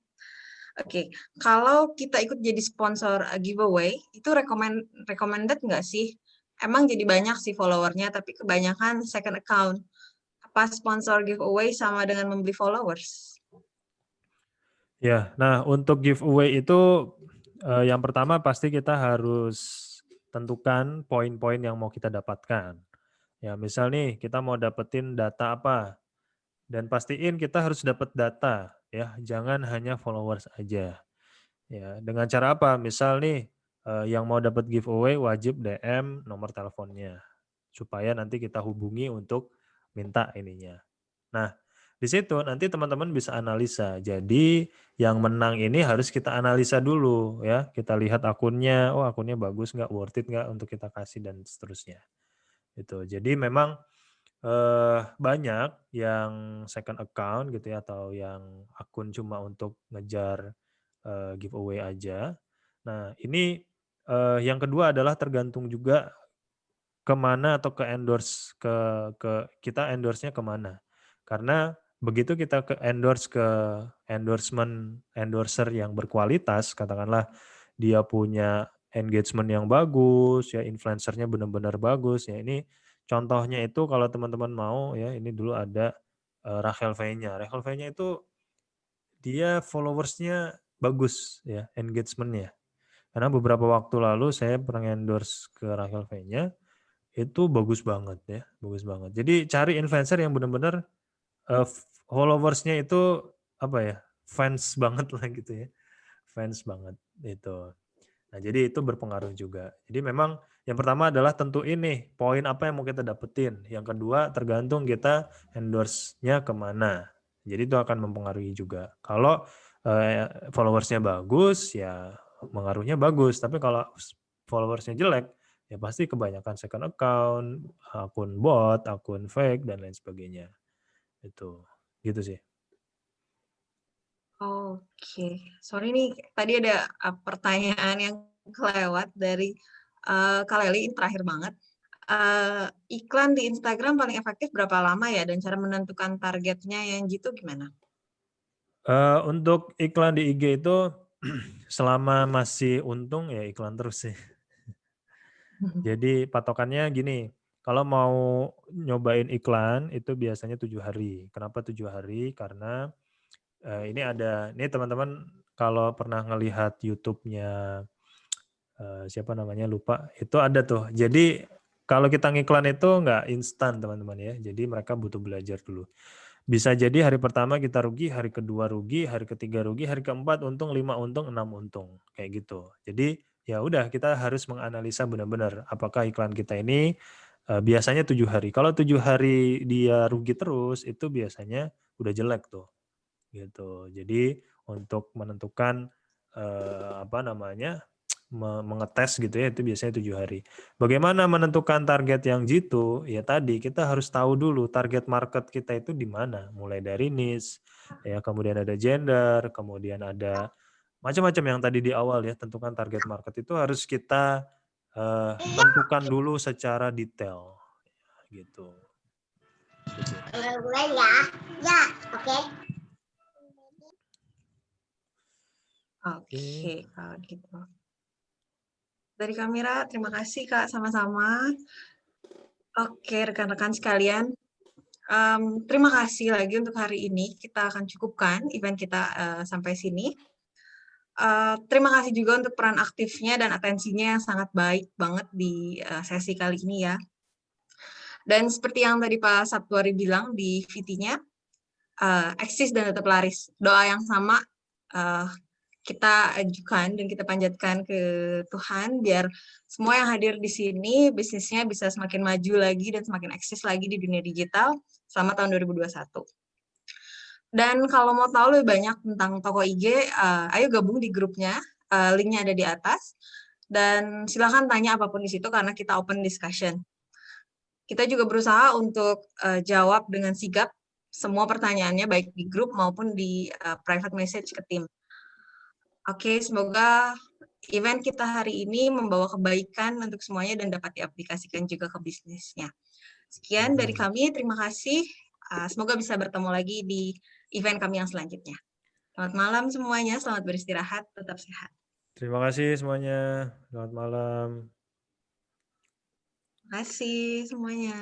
Oke, kalau kita ikut jadi sponsor giveaway, itu recommended nggak sih? Emang jadi banyak sih followernya, tapi kebanyakan second account. Apa sponsor giveaway sama dengan membeli followers? Ya, nah untuk giveaway itu yang pertama pasti kita harus tentukan poin-poin yang mau kita dapatkan. Ya, misal nih kita mau dapetin data apa, dan pastiin kita harus dapat data, ya, jangan hanya followers aja. Ya, dengan cara apa? Misal nih yang mau dapat giveaway wajib DM nomor teleponnya, supaya nanti kita hubungi untuk minta ininya. Nah, di situ nanti teman-teman bisa analisa. Jadi yang menang ini harus kita analisa dulu ya. Kita lihat akunnya, oh akunnya bagus nggak, worth it nggak untuk kita kasih dan seterusnya. Itu. Jadi memang banyak yang second account gitu ya, atau yang akun cuma untuk ngejar giveaway aja. Nah ini yang kedua adalah tergantung juga kemana atau ke endorse ke kita endorse-nya kemana. Karena begitu kita ke endorse ke endorser yang berkualitas, katakanlah dia punya engagement yang bagus, ya influencernya benar-benar bagus, ya ini contohnya itu kalau teman-teman mau ya, ini dulu ada Rachel V-nya. Rachel V-nya itu dia followersnya bagus ya, engagementnya. Karena beberapa waktu lalu saya pernah endorse ke Rachel V-nya, itu bagus banget ya, bagus banget. Jadi cari influencer yang benar-benar followersnya itu apa ya, fans banget lah gitu ya, fans banget itu. Nah jadi itu berpengaruh juga. Jadi memang yang pertama adalah tentuin nih poin apa yang mau kita dapetin. Yang kedua tergantung kita endorse-nya kemana. Jadi itu akan mempengaruhi juga. Kalau followersnya bagus ya pengaruhnya bagus. Tapi kalau followersnya jelek ya pasti kebanyakan second account, akun bot, akun fake dan lain sebagainya. Itu gitu sih. Oke, sorry nih tadi ada pertanyaan yang kelewat dari Kak Leli, ini terakhir banget. Iklan di Instagram paling efektif berapa lama ya, dan cara menentukan targetnya yang gitu gimana? Untuk iklan di IG itu selama masih untung ya iklan terus sih. Jadi patokannya gini, kalau mau nyobain iklan itu biasanya 7 hari. Kenapa 7 hari? Karena ini teman-teman kalau pernah ngelihat YouTube-nya siapa namanya lupa, itu ada tuh. Jadi kalau kita ngiklan itu nggak instan teman-teman ya. Jadi mereka butuh belajar dulu. Bisa jadi hari pertama kita rugi, hari kedua rugi, hari ketiga rugi, hari keempat untung, 5 untung, 6 untung. Kayak gitu. Jadi ya udah kita harus menganalisa benar-benar apakah iklan kita ini biasanya 7 hari. Kalau 7 hari dia rugi terus itu biasanya udah jelek tuh. Gitu. Jadi untuk menentukan apa namanya mengetes gitu ya itu biasanya 7 hari. Bagaimana menentukan target yang jitu? Ya tadi kita harus tahu dulu target market kita itu di mana. Mulai dari niche, ya kemudian ada gender, kemudian ada macam-macam yang tadi di awal ya, tentukan target market itu harus kita tentukan dulu secara detail gitu. Ya, oke. Oke, kalau gitu. Dari kamera, terima kasih Kak, sama-sama. Oke, rekan-rekan sekalian, terima kasih lagi untuk hari ini. Kita akan cukupkan event kita sampai sini. Terima kasih juga untuk peran aktifnya dan atensinya yang sangat baik banget di sesi kali ini ya. Dan seperti yang tadi Pak Saptuari bilang di VT-nya, eksis dan tetap laris. Doa yang sama kita ajukan dan kita panjatkan ke Tuhan biar semua yang hadir di sini bisnisnya bisa semakin maju lagi dan semakin eksis lagi di dunia digital selama tahun 2021. Dan kalau mau tahu lebih banyak tentang toko IG, ayo gabung di grupnya, linknya ada di atas. Dan silakan tanya apapun di situ karena kita open discussion. Kita juga berusaha untuk jawab dengan sigap semua pertanyaannya baik di grup maupun di private message ke tim. Oke, semoga event kita hari ini membawa kebaikan untuk semuanya dan dapat diaplikasikan juga ke bisnisnya. Sekian dari kami, terima kasih. Semoga bisa bertemu lagi di event kami yang selanjutnya. Selamat malam semuanya, selamat beristirahat, tetap sehat. Terima kasih semuanya. Selamat malam. Terima kasih semuanya.